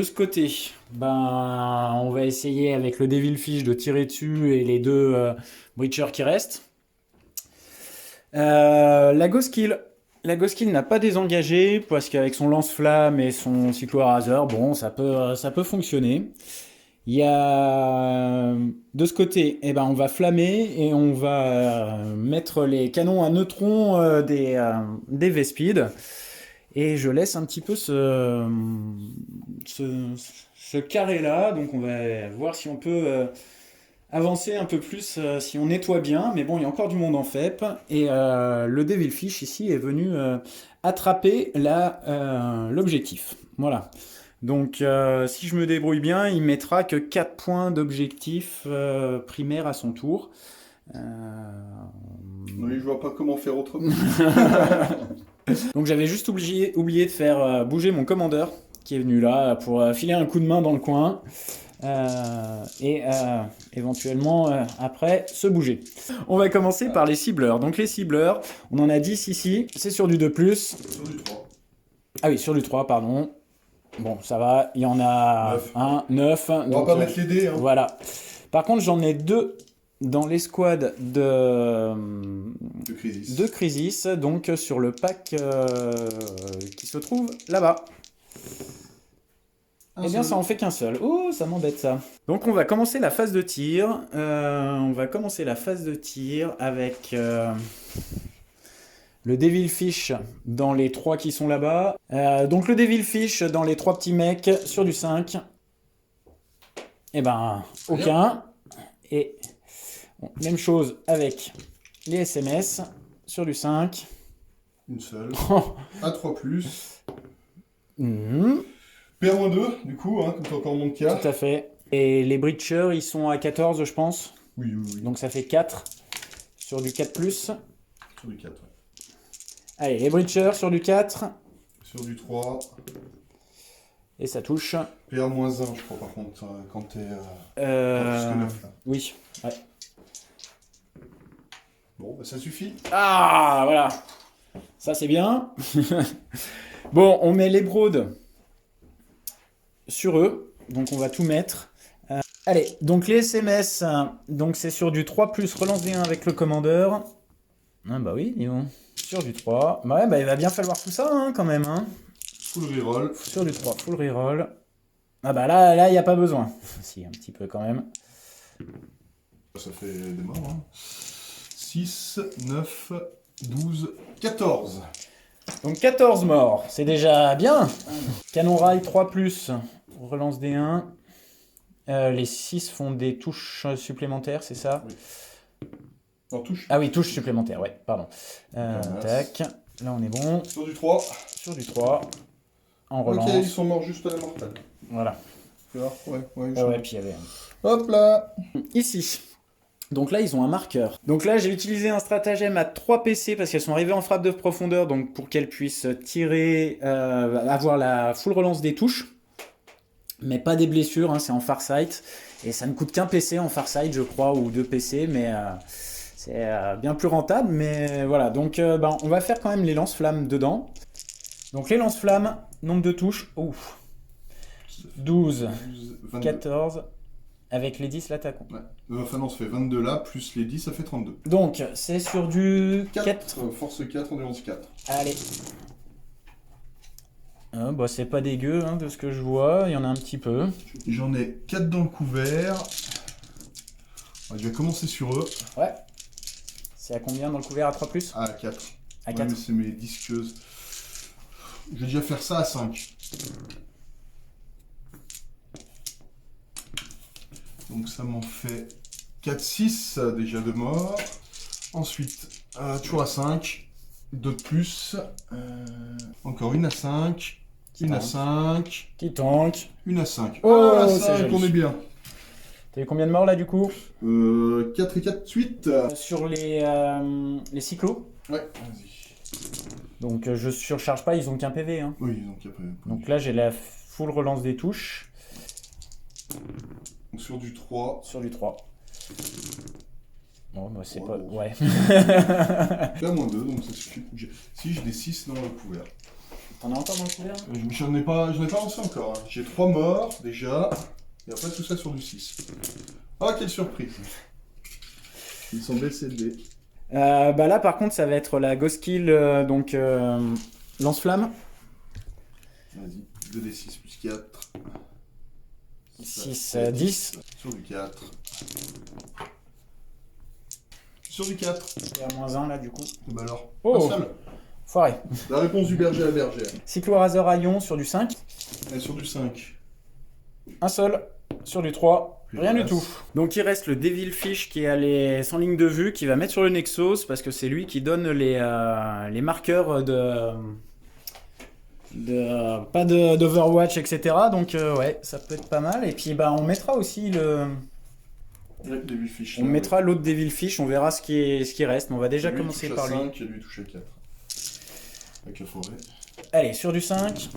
ce côté, on va essayer avec le Devilfish de tirer dessus et les 2 Breachers qui restent. La Ghost-Kill n'a pas désengagé parce qu'avec son lance-flamme et son cyclo-raser, bon, ça peut fonctionner. Il y a de ce côté, on va flammer et on va mettre les canons à neutrons des V-Speed. Et je laisse un petit peu ce carré-là. Donc on va voir si on peut avancer un peu plus, si on nettoie bien. Mais bon, il y a encore du monde en FEP. Et le Devilfish ici est venu attraper l'objectif. Voilà. Donc si je me débrouille bien, il mettra que 4 points d'objectif primaire à son tour. Oui, je vois pas comment faire autrement. Donc j'avais juste oublié de faire bouger mon commandeur qui est venu là pour filer un coup de main dans le coin et éventuellement après se bouger. On va commencer par les cibleurs. Donc les cibleurs, on en a 10 ici, c'est sur du 2+. Sur du 3. Ah oui, sur du 3, pardon. Bon, ça va, il y en a 9. On va pas mettre les dés. Hein. Voilà. Par contre, j'en ai 2 dans l'escouade de Crisis, donc sur le pack qui se trouve là-bas. Eh bien, ça en fait qu'un seul. Oh, ça m'embête ça. Donc, on va commencer la phase de tir. Avec le Devilfish dans les 3 qui sont là-bas. Donc, le Devilfish dans les 3 petits mecs sur du 5. Eh ben, aucun. Et bon, même chose avec les SMS sur du 5. Une seule. À 3+. Mmh. PR-2, du coup, hein, comme t'as encore mon cas. Tout à fait. Et les Breachers, ils sont à 14, je pense. Oui. Donc ça fait 4 sur du 4+. Sur du 4, ouais. Allez, les Breachers sur du 4. Sur du 3. Et ça touche. PR-1, je crois, par contre, quand t'es... plus que 9, là. Oui, ouais. Bon, ça suffit. Ah, voilà. Ça, c'est bien. Bon, on met les broads sur eux. Donc, on va tout mettre. Allez, donc les SMS, donc c'est sur du 3+, relance des 1 avec le commandeur. Ah bah oui, dis donc. Sur du 3. Bah ouais, il va bien falloir tout ça, hein, quand même. Hein. Full reroll. Sur du 3, full reroll. Ah bah là, il n'y a pas besoin. Si, un petit peu quand même. Ça fait des morts, hein. 6, 9, 12, 14. Donc 14 morts, c'est déjà bien. Canon rail 3+, relance des 1. Les 6 font des touches supplémentaires, c'est ça? Oui. En touche. Ah oui, touches supplémentaires, ouais, pardon. Tac, là on est bon. Sur du 3. Sur du 3. En relance. Ok, ils sont morts juste à la mortelle. Voilà. Ouais, puis il y avait... Hop là. Ici. Donc là, ils ont un marqueur. Donc là, j'ai utilisé un stratagème à 3 PC parce qu'elles sont arrivées en frappe de profondeur, donc pour qu'elles puissent tirer, avoir la full relance des touches. Mais pas des blessures, hein, c'est en farsight. Et ça ne coûte qu'un PC en farsight, je crois, ou 2 PC, mais c'est bien plus rentable. Mais voilà, donc on va faire quand même les lance-flammes dedans. Donc les lance-flammes, nombre de touches, ouf. 12, 14, avec les 10 l'attaque. Ouais. Enfin non, ça fait 22 là, plus les 10, ça fait 32. Donc, c'est sur du 4. Force 4, endurance 4. Allez. Bah, c'est pas dégueu hein, de ce que je vois, il y en a un petit peu. J'en ai 4 dans le couvert. Je vais commencer sur eux. Ouais. C'est à combien dans le couvert à 3 plus? À 4. À 4. C'est mes disqueuses. Je vais déjà faire ça à 5. Donc ça m'en fait 4, 6 déjà de mort. Ensuite, toujours à 5. 2 de plus. Encore une à 5. Une à 5. Qui tank. Une à 5. Oh, à c'est 5, joli. on est bien. T'as eu combien de morts là du coup? 4 et 4, 8. Sur les cyclos. Ouais, vas-y. Donc je surcharge pas, ils ont qu'un PV. Hein. Oui, donc après. Donc là j'ai la full relance des touches. Sur du 3. Sur du 3. Bon, bah c'est Ouais, pas... bon. Ouais. Là, moins 2, donc ça suffit. Si, j'ai des 6 dans le couvert. T'en as encore dans le couvert? J'en ai pas lancé encore. Hein. J'ai 3 morts déjà. Et après tout ça sur du 6. Ah, quelle surprise. Il semblait céder. Bah là par contre ça va être la Ghost Kill, donc lance-flamme. Vas-y, 2d6 plus 4. 6, 10. Sur du 4. Sur du 4. Et à moins 1 là du coup. Bah alors, Oh. un seul. Foiré. La réponse du berger à la bergère. Cyclo-Razer à ion sur du 5. Et sur du 5. Un seul. Sur du 3. Plus Rien du classe. tout. Donc il reste le Devilfish qui a les sans ligne de vue, qui va mettre sur le Nexus parce que c'est lui qui donne les marqueurs pas d'Overwatch, etc. Donc ouais, ça peut être pas mal. Et puis bah on mettra aussi Ouais, début fiche. on mettra l'autre Devilfish, on verra ce qui reste. Mais on va déjà commencer par lui. 5 et lui touche à 4. Avec la forêt. Allez, sur du 5.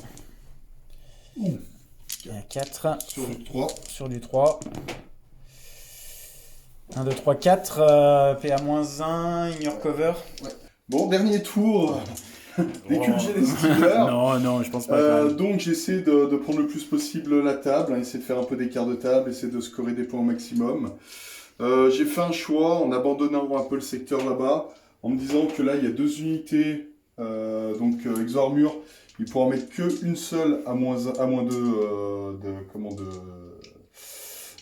Ouh. 4. Sur du 3. Sur du 3. 1, 2, 3, 4. PA-1, ignore cover. Bon, dernier tour. Des Oh. QG des Steelers. Non, je pense pas. Quand même. Donc j'essaie de prendre le plus possible la table, hein, essayer de faire un peu d'écart de table, essayer de scorer des points au maximum. J'ai fait un choix en abandonnant un peu le secteur là-bas, en me disant que là il y a 2 unités, donc Exormur, il pourra en mettre qu'une seule à moins 2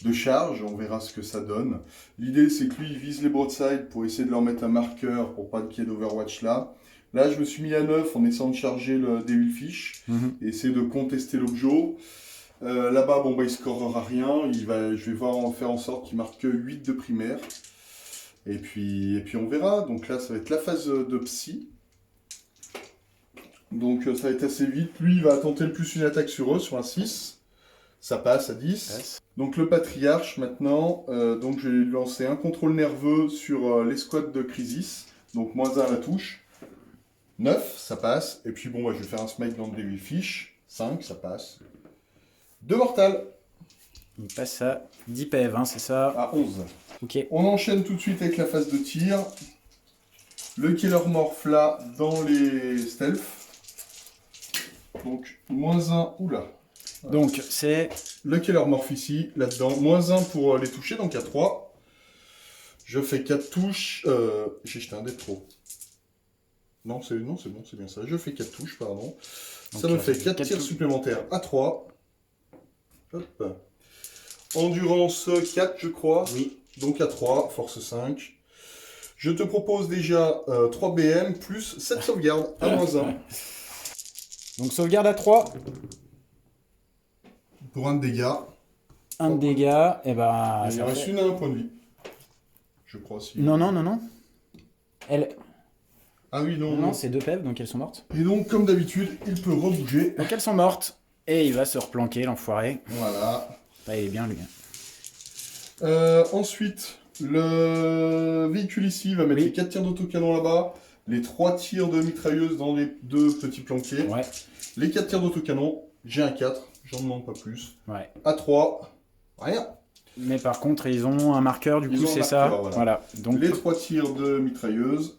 de charge, on verra ce que ça donne. L'idée c'est que lui il vise les broadsides pour essayer de leur mettre un marqueur pour pas qu'il y ait d'Overwatch là. Là, je me suis mis à 9 en essayant de charger le Devilfish et essayer de contester l'objet. Là-bas, bon, bah, il scorera rien. Je vais faire en sorte qu'il marque 8 de primaire. Et puis on verra. Donc là, ça va être la phase de psy. Donc ça va être assez vite. Lui, il va tenter le plus une attaque sur eux, sur un 6. Ça passe à 10. Yes. Donc le patriarche, maintenant, donc je vais lui lancer un contrôle nerveux sur l'escouade de Crisis. Donc moins 1 à la touche. 9, ça passe. Et puis bon, bah, je vais faire un smite dans le Devilfish. 5, ça passe. 2 mortales. Il passe à 10 PV, hein, c'est ça? À 11. Ok. On enchaîne tout de suite avec la phase de tir. Le Killer Morph là, dans les stealth. Donc, moins 1. Oula. Donc, c'est... Le Killer Morph ici, là-dedans. Moins 1 pour les toucher, donc à 3. Je fais 4 touches. J'ai jeté un dé de trop. Non, c'est bon, c'est bien ça. Je fais 4 touches, pardon. Donc, Ça me fait 4 4 tirs supplémentaires à 3. Hop. Endurance 4, je crois. Oui. Donc à 3, force 5. Je te propose déjà 3 BM plus 7 sauvegardes à moins 1. Donc, sauvegarde à 3. Pour un de dégâts. 1 de dégâts. Et bah... il ça reste fait- une à un point de vie. Je crois si. Non. Elle... Ah oui, non. Non, c'est 2 PV, donc elles sont mortes. Et donc, comme d'habitude, il peut rebouger. Donc, elles sont mortes. Et il va se replanquer, l'enfoiré. Voilà. Ah, il est bien, lui. Ensuite, le véhicule ici va mettre Oui. les 4 tirs d'autocanon là-bas, les 3 tirs de mitrailleuse dans les 2 petits planqués, Ouais. les 4 tirs d'autocanon, j'ai un 4, j'en demande pas plus. Ouais. À 3, rien. Mais par contre, ils ont un marqueur, du Ils coup, ont un c'est ça. marqueur, voilà. Voilà. Donc, Les 3 tirs de mitrailleuse,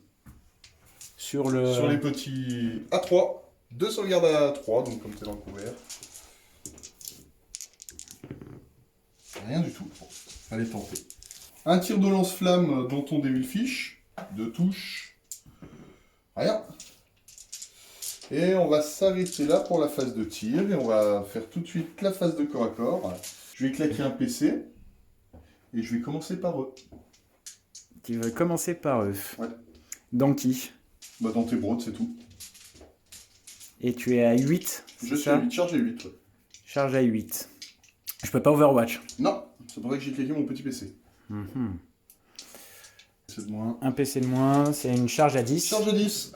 sur le... sur les petits à 3, 2 sauvegardes à 3, donc comme c'est dans le couvert. Rien du tout. Bon, allez tenter. Un tir de lance-flamme dans ton Devilfish. 2 touches. Rien. Et on va s'arrêter là pour la phase de tir et on va faire tout de suite la phase de corps à corps. Je vais claquer un PC et je vais commencer par eux. Tu veux commencer par eux. Ouais. Dans qui? Bah dans tes brodes, c'est tout. Et tu es à 8? Je suis à 8, charge à 8. Ouais. Charge à 8. Je peux pas Overwatch. Non, c'est pour ça que j'ai claqué mon petit PC. Mhm. C'est de moins. Un PC de moins, c'est une charge à 10. Charge à 10.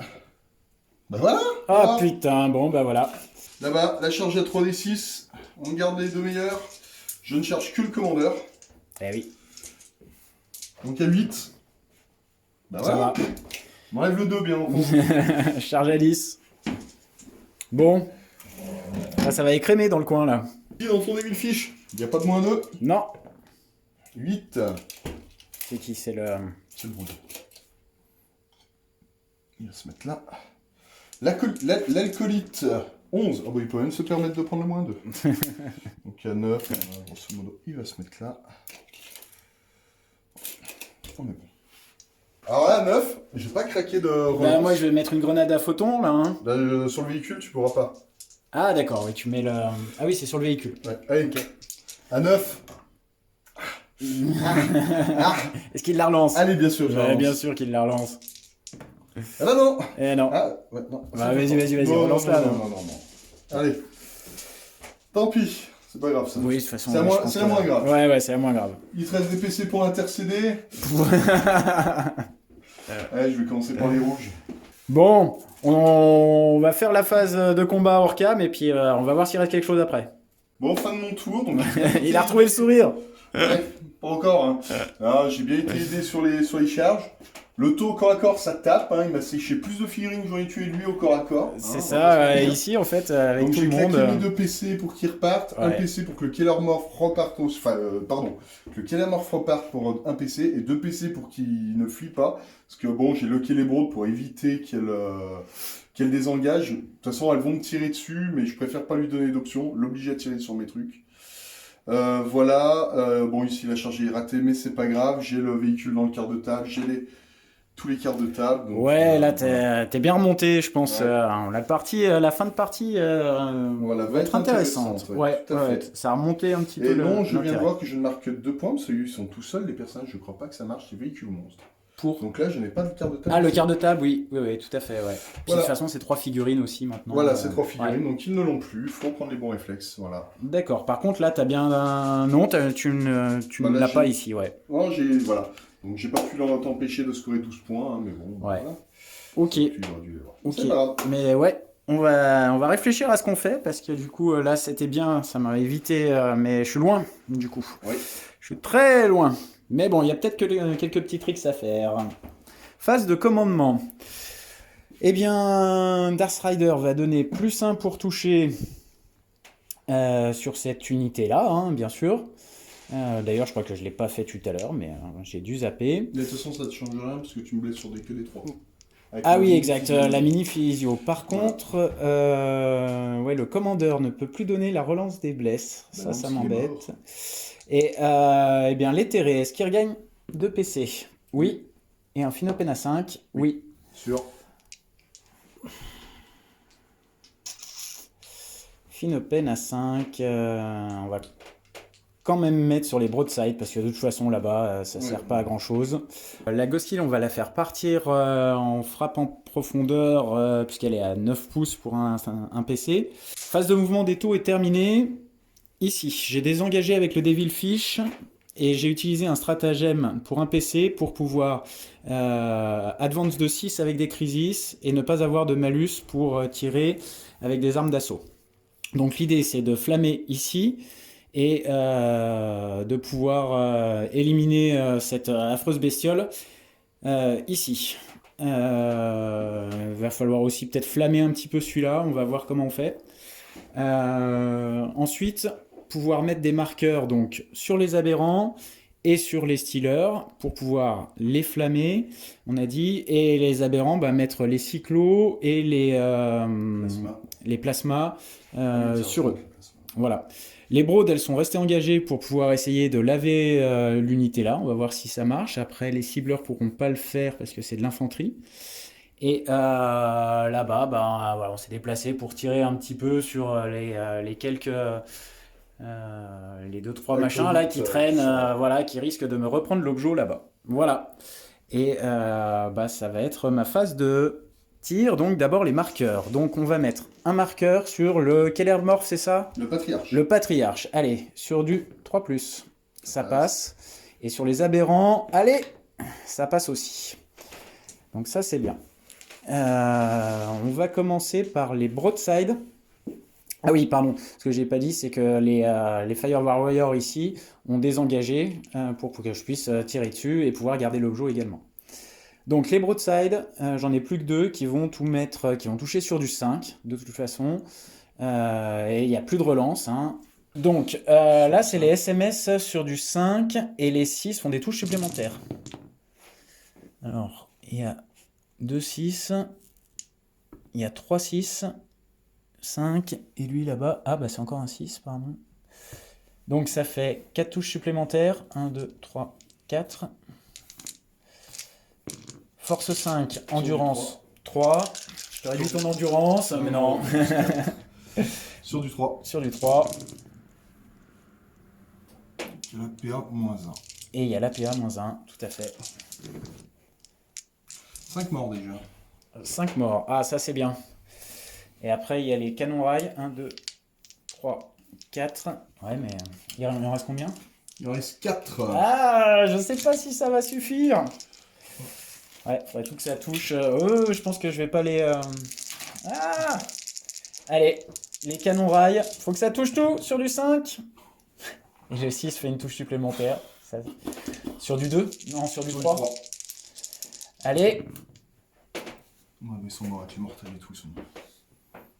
Bah voilà. Ah putain, bon bah voilà. Là-bas, la charge à 3d6. On garde les 2 meilleurs. Je ne charge que le commandeur. Eh oui. Donc à 8. Bah Ça voilà. On enlève le 2 bien entendu. va. Charge à 10. Bon. Là, ça va écrémer dans le coin là. Dans ton début de fiche, il n'y a pas de moins 2. Non. 8. C'est qui? C'est le... C'est le brood. Il va se mettre là. L'alcoolite, 11. Ah bah il peut même se permettre de prendre le moins 2. Donc à 9, grosso modo, il va se mettre là. On est bon. Alors là, 9, j'ai pas craqué de relance. Bah, moi, je vais mettre une grenade à photon là. Hein. Là, sur le véhicule, tu pourras pas. Ah d'accord, oui, tu mets le... Ah oui, c'est sur le véhicule. Ouais. Allez, Ok. à 9. Est-ce qu'il la relance? Allez, bien sûr, je la relance. Bien sûr qu'il la relance. Ah bah non. Eh non. Ah, ouais, non. Bah, vas-y, Non, relance-la. non. Allez. Tant pis, c'est pas grave ça. Oui, de toute façon... C'est à je moi- pense c'est à que- moins grave. Ouais, c'est à moins grave. Il te reste des PC pour intercéder. Allez, je vais commencer par les rouges. Bon, on va faire la phase de combat hors cam et puis on va voir s'il reste quelque chose après. Bon, fin de mon tour. Donc... Il a retrouvé le sourire. Ouais, pas encore. Hein. Ah, j'ai bien été aidé sur les charges. Le taux au corps à corps, ça tape. Hein. Il m'a séché plus de figurines que j'en ai tué lui au corps à corps. C'est hein, ça, ici en fait, avec donc tout j'ai le claqué monde. mes 2 PC pour qu'ils repartent, un Ouais. PC pour que le Kellermorph reparte, que le Kellermorph reparte pour un PC et 2 PC pour qu'il ne fuit pas, parce que bon, j'ai locké les brodes pour éviter qu'elle désengage. De toute façon, elles vont me tirer dessus, mais je préfère pas lui donner d'option, l'obliger à tirer sur mes trucs. Voilà, bon ici la charge est ratée, mais c'est pas grave, j'ai le véhicule dans le quart de table, j'ai tous les quarts de table. Donc, Ouais, là voilà. t'es bien remonté, je pense. Ouais. La fin de partie Voilà, va être intéressante. Ouais, tout à fait. ça a remonté un petit Et peu non, je viens de l'intérêt. voir que je ne marque que 2 points, parce qu'ils sont tout seuls, les personnages, je crois pas que ça marche, les véhicules monstres. Pour... Donc là, je n'ai pas de quart de table. Ah, le quart de table, oui, tout à fait, ouais. Puis Voilà. de toute façon, c'est 3 figurines aussi maintenant. Voilà, c'est 3 figurines, Ouais. donc ils ne l'ont plus, il faut prendre les bons réflexes, voilà. D'accord, par contre là, t'as bien un... Non, tu ne Bah, là, l'as pas j'ai- ici, ouais. Non, voilà. Donc j'ai pas pu t'empêcher de scorer 12 points, hein, mais bon, Ouais. voilà. Ok, Tu aurais dû avoir. ok. C'est pas grave. Mais ouais, on va réfléchir à ce qu'on fait, parce que du coup, là, c'était bien, ça m'a évité, mais je suis loin, du coup. Oui. Je suis très loin. Mais bon, il y a peut-être quelques petits tricks à faire. Phase de commandement. Eh bien, Darth Rider va donner +1 pour toucher sur cette unité-là, hein, bien sûr. D'ailleurs, je crois que je ne l'ai pas fait tout à l'heure, mais j'ai dû zapper. Mais de toute façon, ça ne te change rien, parce que tu me blesses sur que des 3. Ah oui, exact, la mini physio. Par contre, ouais, le commandeur ne peut plus donner la relance des blesses. Bah Ça, non, ça parce qu'il est m'embête. mort. Et eh bien, l'éthéré, est-ce qu'il regagne 2 PC? Oui. Et un Phinopen à 5? Oui. Sûr. Phinopen à 5. On va quand même mettre sur les broadsides parce que de toute façon là-bas ça sert pas à grand chose. La Ghost Kill, on va la faire partir en frappe en profondeur puisqu'elle est à 9 pouces pour un PC. Phase de mouvement des taux est terminée. Ici, j'ai désengagé avec le Devil Fish et j'ai utilisé un stratagème pour un PC pour pouvoir advance de 6 avec des crisis et ne pas avoir de malus pour tirer avec des armes d'assaut. Donc l'idée c'est de flammer ici et de pouvoir éliminer cette affreuse bestiole ici. Il va falloir aussi peut-être flammer un petit peu celui-là, on va voir comment on fait. Ensuite, pouvoir mettre des marqueurs donc sur les aberrants et sur les stealers pour pouvoir les flammer, on a dit, et les aberrants, mettre les cyclos et les plasmas sur eux. Voilà. Les broads, elles sont restées engagées pour pouvoir essayer de laver l'unité là. On va voir si ça marche. Après, les cibleurs pourront pas le faire parce que c'est de l'infanterie. Et là-bas, ben, voilà, on s'est déplacé pour tirer un petit peu sur les quelques... les 2-3 Quelques machins là doutes, qui traînent, ça. voilà, qui risquent de me reprendre l'objet là-bas. Voilà. Et bah, ça va être ma phase de tir. Donc d'abord les marqueurs. Donc on va mettre un marqueur sur le... Quel hermorphe, c'est ça? Le patriarche. Le patriarche. Allez, sur du 3+. Ça passe. Et sur les aberrants, allez, ça passe aussi. Donc ça, c'est bien. On va commencer par les broadside. Ah oui, pardon. Ce que j'ai pas dit, c'est que les Fire Warriors ici ont désengagé pour que je puisse tirer dessus et pouvoir garder l'objet également. Donc les broadside, j'en ai plus que 2 qui vont tout mettre, qui vont toucher sur du 5 de toute façon. Et il n'y a plus de relance, hein. Donc là, c'est les SMS sur du 5 et les 6 font des touches supplémentaires. Alors, il y a 2-6, il y a 3-6, 5, et lui là-bas, ah bah c'est encore un 6, pardon. Donc ça fait 4 touches supplémentaires, 1, 2, 3, 4. Force 5, endurance 3. Je te réduis ton endurance, mais non. Sur du 3. Sur du 3. Il y a la PA moins 1. Et il y a l'APA moins 1, tout à fait. 5 morts déjà. 5 morts, ah ça c'est bien. Et après il y a les canons rails, 1, 2, 3, 4. Ouais mais il en reste combien? Il en reste 4. Ah, je sais pas si ça va suffire. Ouais, faudrait tout que ça touche. Je pense que je vais pas les... Ah! Allez, les canons rails, faut que ça touche tout sur du 5. Et le 6 fait une touche supplémentaire. Ça... Sur du 2? Non, sur du 3. Allez. Ouais, mais ils sont morts avec les mortels et tout, ils sont morts.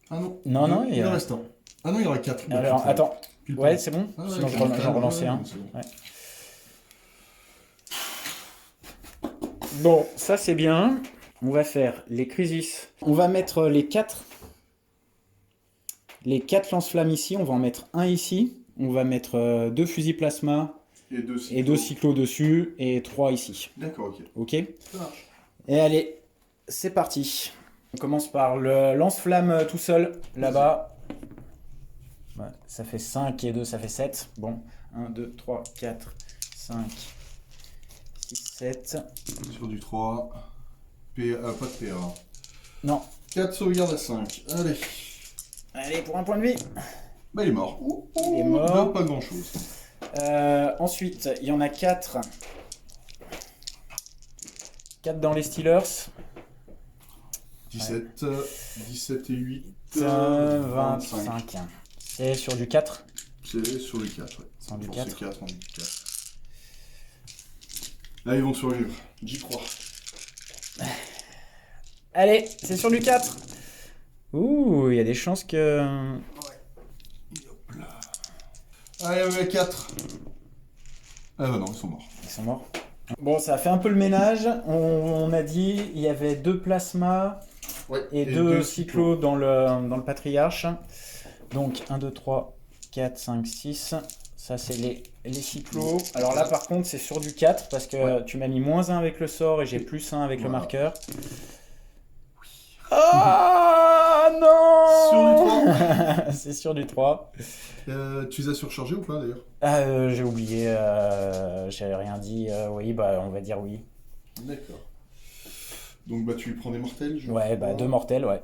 Ah non. Non, non, il en reste un. Ah non, il y en a 4. Alors, attends. Ouais, c'est bon? Ah, Sinon, ouais, j'en relançais un. c'est bon. Ouais. Bon, ça c'est bien. On va faire les crisis. On va mettre les 4 lance-flammes ici. On va en mettre un ici. On va mettre 2 fusils plasma et 2 cyclos dessus et 3 ici. D'accord, ok. Ok. Ça marche. Et allez, c'est parti. On commence par le lance-flamme tout seul, là-bas. Ouais, ça fait 5 et 2, ça fait 7. Bon, 1, 2, 3, 4, 5, 6, 7. Sur du 3. Pas de PA. Non. 4 sauvegardes à 5. Allez. Allez, pour un point de vie. Bah, il est mort. Il est mort. Pas grand chose. Ensuite, il y en a 4. 4 dans les Steelers. 17, 17 et 8. 25. C'est sur du 4. C'est sur les 4, ouais. Sur du Pour 4. ces 4, on dit 4. Là, ils vont survivre. J3. Allez, c'est sur du 4. Ouh, il y a des chances que... Hop là. Allez, on est à 4. Ah bah non, ils sont morts. Ils sont morts. Bon, ça a fait un peu le ménage. On a dit il y avait 2 plasmas et 2 cyclos dans le patriarche. Donc 1, 2, 3, 4, 5, 6. Ça, c'est les cyclos. Alors là, par contre, c'est sur du 4 parce que tu m'as mis -1 avec le sort et j'ai +1 avec le marqueur. Ah non! Sur du 3. C'est sur du 3. Tu les as surchargés ou pas d'ailleurs? J'ai oublié, j'avais rien dit. Oui, bah on va dire oui. D'accord. Donc bah tu lui prends des mortels, Ouais, bah 2 mortels, ouais.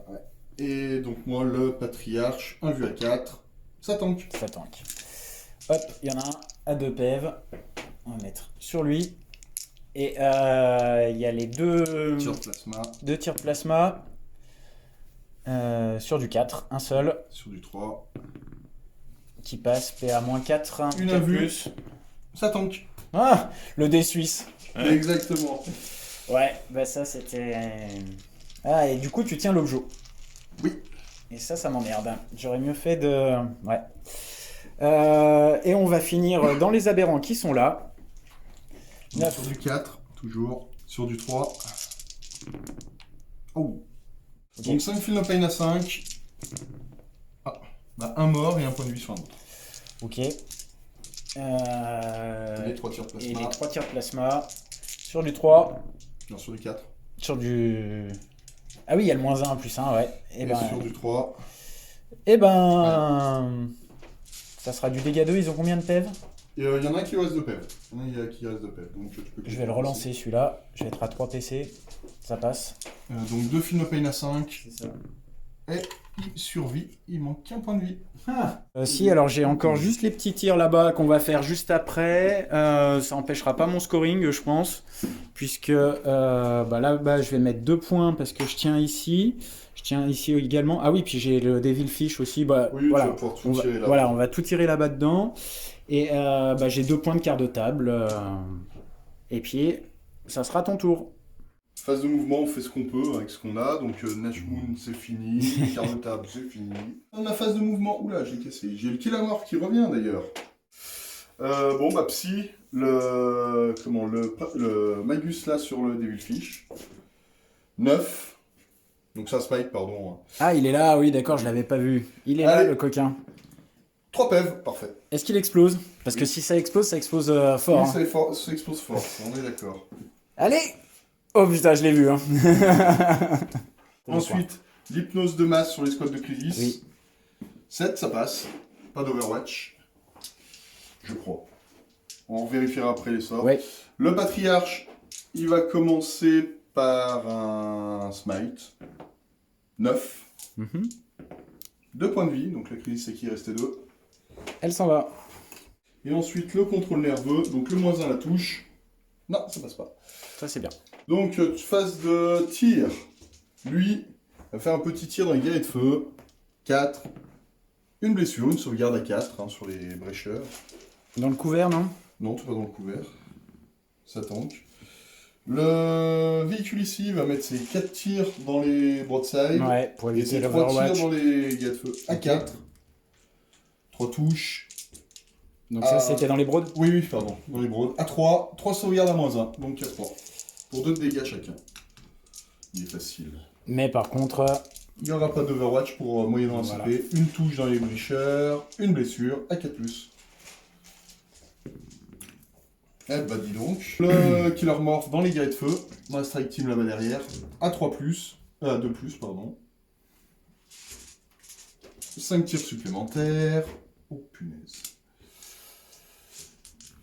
Et donc moi le patriarche, 1 vu à 4, ça tank. Ça tank. Hop, il y en a un à 2 PV. On va mettre sur lui. Et il y a les 2 Tir de plasma. 2 tirs de plasma. Sur du 4, un seul. Sur du 3. Qui passe, PA-4. Une à vue. Ça tank. Ah, le dé suisse. Exactement. Ouais, bah ça c'était... Ah, et du coup tu tiens l'objet. Oui. Et ça m'emmerde. J'aurais mieux fait de... Ouais. Et on va finir dans les aberrants qui sont là. Donc, sur du 4, toujours. Sur du 3. Oh. Okay. Donc 5 fils de pain à 5. Ah. Bah, un mort et un point de vie sur un autre. Ok. Et les 3 tirs de plasma. Et les 3 tirs de plasma. Sur du 3. Non, sur du 4. Sur du... Ah oui, il y a le -1 plus 1, ouais. Et sur du 3. Eh ben... Ça sera du dégât 2, ils ont combien de PEV? Et il y en a un qui reste de PEV. Il y en a qui reste de PEV. Donc, tu peux Je vais le relancer celui-là. Je vais être à 3 PC. Ça passe. donc 2 Feel No Pain à 5. C'est ça. Et il survit. Il manque qu'un point de vie. Si, alors j'ai encore juste les petits tirs là-bas qu'on va faire juste après. Ça empêchera pas mon scoring, je pense. Puisque là-bas, je vais mettre 2 points parce que je tiens ici. Je tiens ici également. Ah oui, puis j'ai le Devil Fish aussi. Oui, voilà. tu vas pouvoir tout tirer là-bas. Voilà, on va tout tirer là-bas dedans. Et j'ai 2 points de quart de table. Et puis, ça sera ton tour. Phase de mouvement, on fait ce qu'on peut avec ce qu'on a. Donc Nash Moon, c'est fini. Quart de table, c'est fini. Dans la phase de mouvement, oula, j'ai cassé. J'ai le Killamorph qui revient d'ailleurs. Psy, le Magus là sur le Devil Fish. 9. Donc ça smite, pardon. Ah, il est là, oui, d'accord, je l'avais pas vu. Il est là, le coquin. 3 PEV, parfait. Est-ce qu'il explose? Parce que si ça explose fort. Oui, ça explose fort, on est d'accord. Allez! Oh putain, je l'ai vu. Hein. Ensuite, l'hypnose de masse sur les squads de Crisis. Oui. 7, ça passe. Pas d'Overwatch. Je crois. On vérifiera après les sorts. Ouais. Le patriarche, il va commencer par un smite. 9. 2 points de vie, donc la Crisis c'est qui restait 2. Elle s'en va. Et ensuite le contrôle nerveux, donc le -1 la touche. Non, ça passe pas. Ça c'est bien. Donc phase de tir. Lui va faire un petit tir dans les guerriers de feu. 4. Une blessure, une sauvegarde à 4 sur les brécheurs. Dans le couvert, non? Non, tout pas dans le couvert. Ça tank. Le véhicule ici va mettre ses 4 tirs dans les broadsides. Ouais, pour Et éviter ses 3 l'Overwatch. tirs dans les guerriers de feu. À 4. 3 touches. Donc ça c'était dans les broads? Oui, pardon, dans les broads. À 3, 3 sauvegardes à -1, donc à 3. Pour 2 de dégâts chacun. Il est facile. Mais par contre... Il n'y aura pas d'Overwatch pour moyennant un CP. Une touche dans les brécheurs, une blessure à 4+. Eh bah dis donc. Le Killer Morph dans les guerriers de feu, dans la Strike Team là-bas derrière, à 3+, à 2+, pardon. 5 tirs supplémentaires. Oh punaise.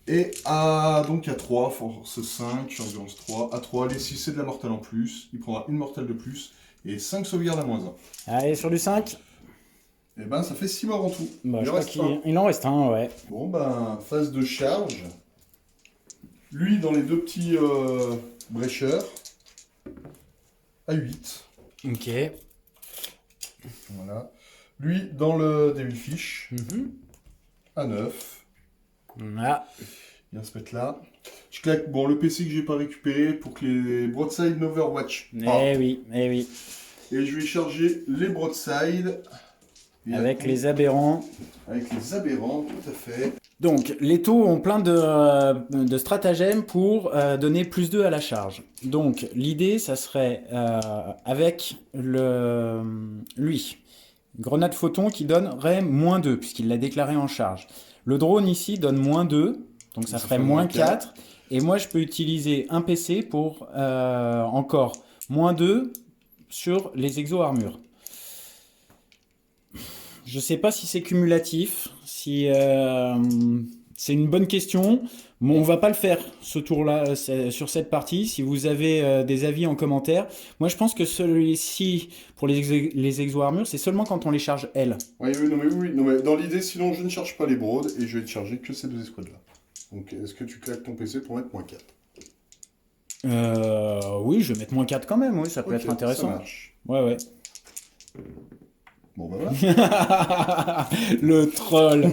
Et donc à 3, force 5, endurance 3, à 3, les 6 c'est de la mortelle en plus, il prendra une mortelle de plus, et 5 sauvegardes à -1. Allez, sur du 5. Et ben ça fait 6 morts en tout. Bah, je crois qu'il en reste un, ouais. Bon ben, phase de charge. Lui dans les 2 petits brécheurs, à 8. Ok. Voilà. Lui dans le Devil Fish, à 9. Ah. Il vient se mettre là. Je claque le PC que j'ai pas récupéré pour que les broadside n'overwatch pas. Eh oui. Et je vais charger les broadside. Avec les aberrants. Avec les aberrants, tout à fait. Donc, les taux ont plein de stratagèmes pour donner +2 à la charge. Donc, l'idée, ça serait avec lui. Grenade photon qui donnerait -2, puisqu'il l'a déclaré en charge. Le drone ici donne -2, donc ça ferait -4. Et moi, je peux utiliser un PC pour encore -2 sur les exo-armures. Je sais pas si c'est cumulatif, si c'est une bonne question. Bon, on va pas le faire ce tour-là sur cette partie. Si vous avez des avis en commentaire, moi je pense que celui-ci pour les exo-armures, c'est seulement quand on les charge elles. Oui, non, mais dans l'idée, sinon je ne charge pas les broads et je vais te charger que ces 2 escouades-là. Donc est-ce que tu claques ton PC pour mettre -4? Oui, je vais mettre -4 quand même, oui, ça peut être intéressant. Ça marche. Ouais. Bon bah voilà. Le troll.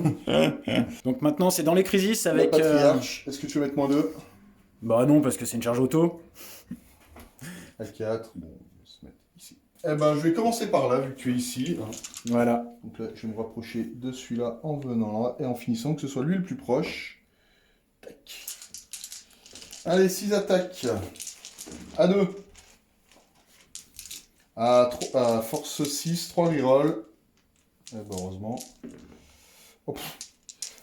Donc maintenant c'est dans les crises avec... Patriarche, est-ce que tu veux mettre -2? Bah non, parce que c'est une charge auto. À 4, bon, on va se mettre ici. Eh ben je vais commencer par là, vu que tu es ici. Voilà. Donc là, je vais me rapprocher de celui-là en venant là, et en finissant, que ce soit lui le plus proche. Tac. Allez, 6 attaques. À 2. À force 6, 3 rerolls. Eh ben, heureusement. Oh,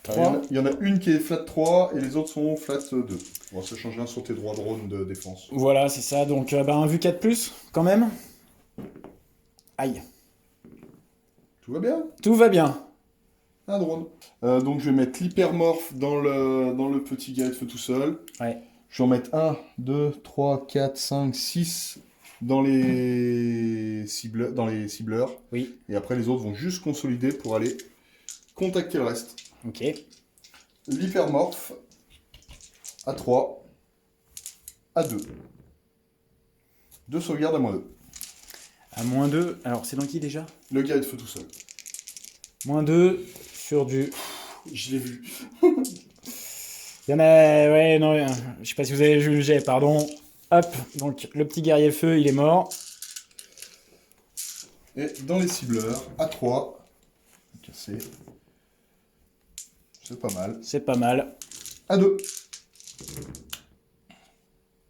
3. Il y en a une qui est flat 3 et les autres sont flat 2. Bon, ça change rien sur tes droits drone de défense. Voilà, c'est ça. Donc un vu 4+, quand même. Aïe. Tout va bien? Tout va bien. Un drone. Donc je vais mettre l'hypermorphe dans le petit guerrier de feu tout seul. Ouais. Je vais en mettre 1, 2, 3, 4, 5, 6 dans les cibleurs. Oui. Et après les autres vont juste consolider pour aller contacter le reste. Ok. L'hypermorphe à 3, à 2. 2 sauvegardes à -2. À -2. Alors, c'est dans qui déjà? Le guerrier de feu tout seul. -2 sur du... Je l'ai vu. Il y en a... Ouais, non, je sais pas si vous avez vu le jet, pardon. Hop, donc le petit guerrier feu, il est mort. Et dans les cibleurs, à 3. Cassé. C'est pas mal. C'est pas mal. À 2.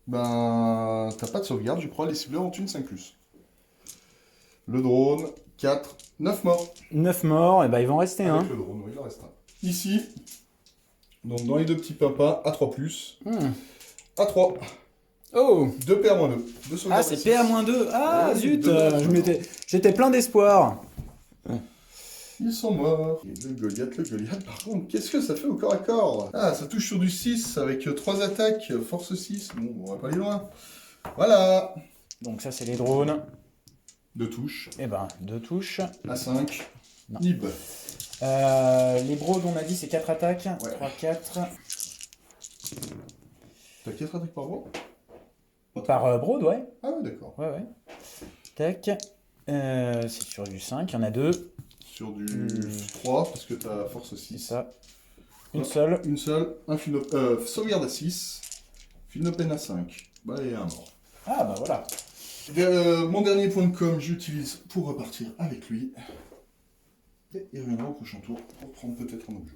Ben, t'as pas de sauvegarde, je crois. Les cibleurs ont une 5+. Le drone, 4, 9 morts. 9 morts, et bah il va en rester un. Avec le drone, oui, il en reste un. Ici, donc dans les deux petits papas, à 3+. À 3. Oh! 2 PA-2. 2 sauvegardes. Ah, c'est PA-2. Ah, Oui, zut! deux J'étais plein d'espoir. Ils sont morts. Et le Goliath, par contre, qu'est-ce que ça fait au corps à corps? Ah, ça touche sur du 6 avec 3 attaques, force 6. Bon, on va pas aller loin. Voilà. Donc ça, c'est les drones. 2 touches. Et ben, 2 touches. À 5. Non. Nib. Les broads, on a dit, c'est 4 attaques. Ouais. 3, 4. T'as 4 attaques par broad? Par broad, ouais. Ah ouais, d'accord. Ouais, ouais. Tac. C'est sur du 5, il y en a 2. Sur du 3, parce que t'as force 6. C'est ça. Une seule. Une seule. Sauvegarde à 6. Philopène à 5. Bah, et un mort. Ah, bah voilà. Mon dernier point de com, j'utilise pour repartir avec lui. Et il reviendra au prochain tour pour prendre peut-être un objet.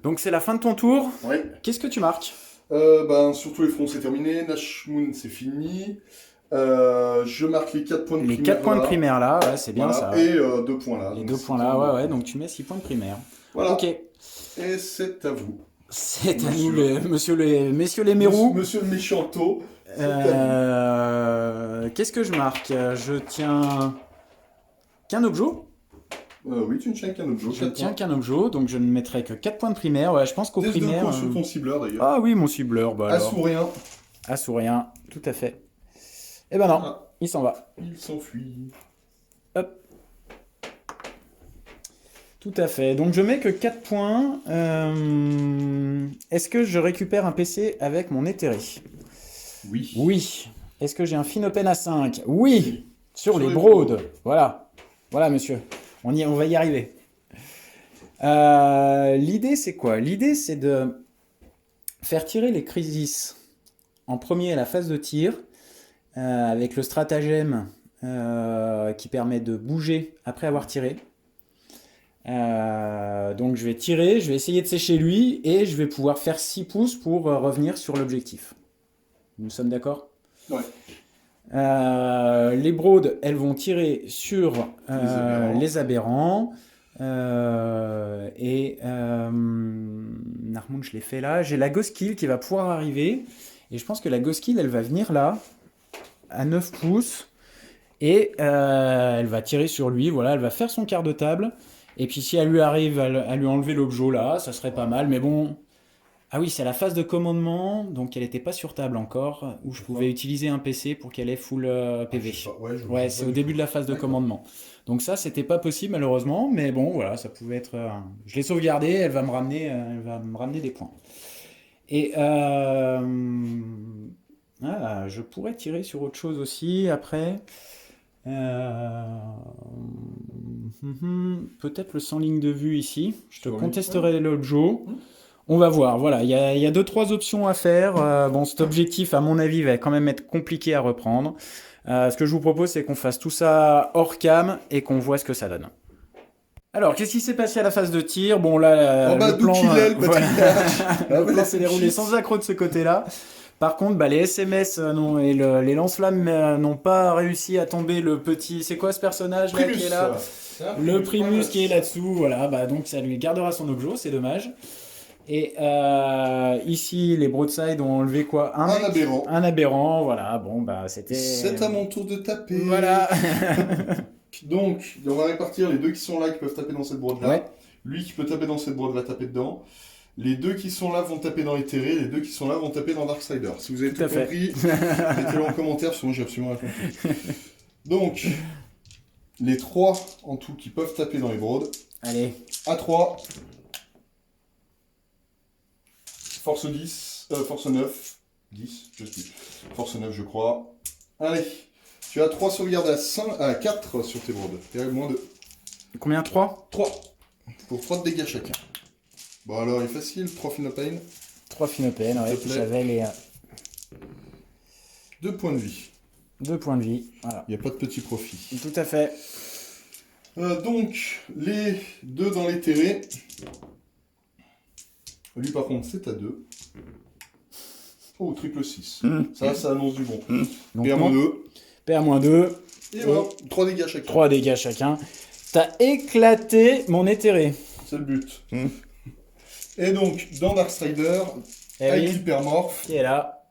Donc c'est la fin de ton tour. Ouais. Qu'est-ce que tu marques? Sur tous les fronts, c'est terminé. Nash Moon, c'est fini. Je marque les 4 points de primaire. Les 4 points de là. primaire là, ouais, c'est bien Voilà. ça. Et 2 points là. Les Donc, 2 points là, ouais, donc tu mets 6 points de primaire. Voilà. Ok. Et c'est à vous. C'est à Monsieur. nous, messieurs les mérous. Monsieur le méchanto. C'est à Qu'est-ce que je marque? Je tiens qu'un objet. Oui, tu ne tiens qu'un objet. Je tiens qu'un objet, donc je ne mettrai que 4 points de primaire. Ouais, je pense qu'au Test primaire... de cours sur ton cibleur d'ailleurs. Ah oui, mon cibleur, bah alors. Assourien. Assourien, tout à fait. Eh ben non, Ah, il s'en va. il s'enfuit. Hop. Tout à fait. Donc je mets que 4 points. Est-ce que je récupère un PC avec mon éthéré? Oui. Oui. Est-ce que j'ai un Finopène à 5? Oui. Sur les les broads. broads. Voilà. Voilà, monsieur. On va y arriver. L'idée, c'est quoi? L'idée, c'est de faire tirer les crisis en premier à la phase de tir, avec le stratagème qui permet de bouger après avoir tiré. Donc je vais tirer, je vais essayer de sécher lui, et je vais pouvoir faire 6 pouces pour revenir sur l'objectif. Nous sommes d'accord? Ouais. Les broads, elles vont tirer sur les aberrants. Narmoun, je l'ai fait là. J'ai la Ghost Kill qui va pouvoir arriver. Et je pense que la Ghost Kill, elle va venir là, à 9 pouces. Et elle va tirer sur lui. Voilà, elle va faire son quart de table. Et puis si elle lui arrive à lui enlever l'objet là, ça serait pas mal. Mais bon... Ah oui, c'est la phase de commandement, donc elle n'était pas sur table encore, où je pouvais utiliser un PC pour qu'elle ait full PV. Ouais, c'est au début de la phase de commandement. Donc ça, c'était pas possible malheureusement, mais bon, voilà, ça pouvait être... Je l'ai sauvegardé, elle va me ramener des points. Et je pourrais tirer sur autre chose aussi après. Peut-être le sans ligne de vue ici. Je te contesterai l'objet. On va voir, voilà, il y a 2-3 options à faire. Bon, cet objectif, à mon avis, va quand même être compliqué à reprendre. Ce que je vous propose, c'est qu'on fasse tout ça hors cam et qu'on voit ce que ça donne. Alors, qu'est-ce qui s'est passé à la phase de tir? Bon, là, le plan, le plan s'est déroulé sans accroc de ce côté-là. Par contre, les SMS et les lance-flammes n'ont pas réussi à tomber le petit... C'est quoi ce personnage là qui est là? Le Primus qui est là-dessous, voilà. Donc ça lui gardera son objet, c'est dommage. Et ici, les broadside ont enlevé quoi? Un mec aberrant. Un aberrant, voilà. Bon, bah, c'était... C'est à mon tour de taper. Voilà. Donc, on va répartir les deux qui sont là qui peuvent taper dans cette broade-là. Ouais. Lui qui peut taper dans cette broade va taper dedans. Les deux qui sont là vont taper dans les terrés. Les deux qui sont là vont taper dans Darksider. Si vous avez tout compris, mettez-le en commentaire, parce que moi j'ai absolument rien compris. Donc, les 3 en tout qui peuvent taper dans les broads. Allez. À 3. Force 10. Force 9. 10, je sais plus. Force 9, je crois. Allez. Tu as 3 sauvegardes à 4 sur tes broads. Et moins 2. Combien? 3? 3. Pour 3 de dégâts chacun. Bon alors, il est facile. 3 Finopane. 3 Finopane, ouais. S'il te plaît. J'avais les 2 points de vie. 2 points de vie. Voilà. Il n'y a pas de petit profit. Tout à fait. Donc, les 2 dans les terrés. Lui, par contre, c'est à 2. Oh, triple 6. Ça annonce du bon. Donc, PA-2. PA-2. Et voilà, 3 dégâts chacun. 3 dégâts chacun. T'as éclaté mon éthéré. C'est le but. Et donc, dans Darkstrider, avec l'hypermorphe, qui est là.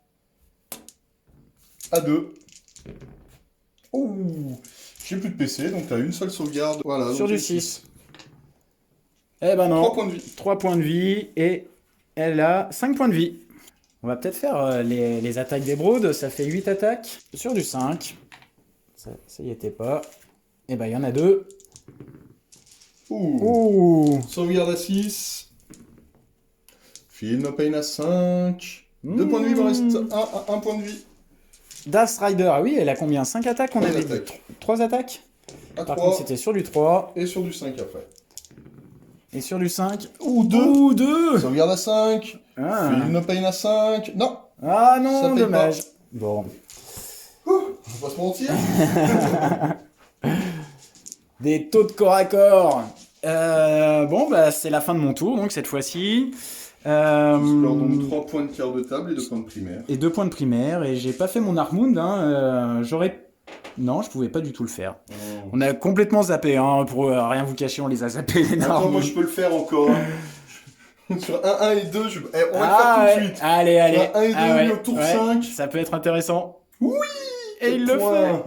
à 2. Ouh, j'ai plus de PC, donc tu as une seule sauvegarde. Voilà, Sur donc du 6. Eh ben non. 3 points de vie. 3 poinds de vie et elle a 5 points de vie. On va peut-être faire les attaques des broads. Ça fait 8 attaques sur du 5. Ça y était pas. Et ben il y en a 2. Ouh. Sauvegarde à 6. Finopane à 5. 2 points de vie, il me reste 1 point de vie. Darkstrider, ah oui, elle a combien? 5 attaques? On avait dit 3 attaques? À Par 3. contre, c'était sur du 3. Et sur du 5 après. Et sur du 5. Ou 2. Ou 2. Sauvegarde à 5. Ah, Finopane à 5. Non. ah non, Ça paye dommage. Bon. On va pas se mentir. Des taux de corps à corps. Bon, bah, c'est la fin de mon tour, donc cette fois-ci. Alors, donc 3 points de quart de table et 2 points de primaire. Et 2 points de primaire. Et j'ai pas fait mon Armund. Hein, non, je pouvais pas du tout le faire. Oh. On a complètement zappé, hein, pour rien vous cacher, on les a zappés. Attends, moi je peux le faire encore. Sur 1, 1 et 2, on va le faire tout de suite. Allez, allez. Sur 1 et 2, lui, au tour 5. Ça peut être intéressant. Oui. Et il le fait.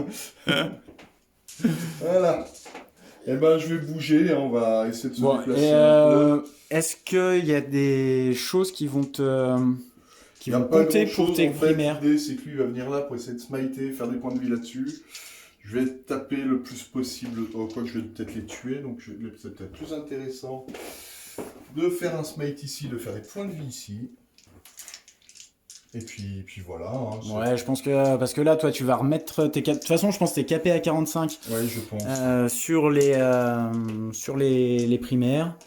Voilà. Eh ben, je vais bouger, hein, on va essayer de se déplacer et un peu. est-ce qu'il y a des choses qui vont Il y a vont pas compter grand-chose, pour tes en fait. primaires? L'idée, c'est que lui va venir là pour essayer de smiter, faire des points de vie là-dessus. Je vais taper le plus possible. Oh, quoi que je vais peut-être les tuer, donc c'est peut-être plus intéressant de faire un smite ici, de faire des points de vie ici. Et puis voilà. Hein, Ouais, je pense que... Parce que là, toi, tu vas remettre tes... De toute façon, je pense que t'es capé à 45 ouais, je pense. sur les primaires.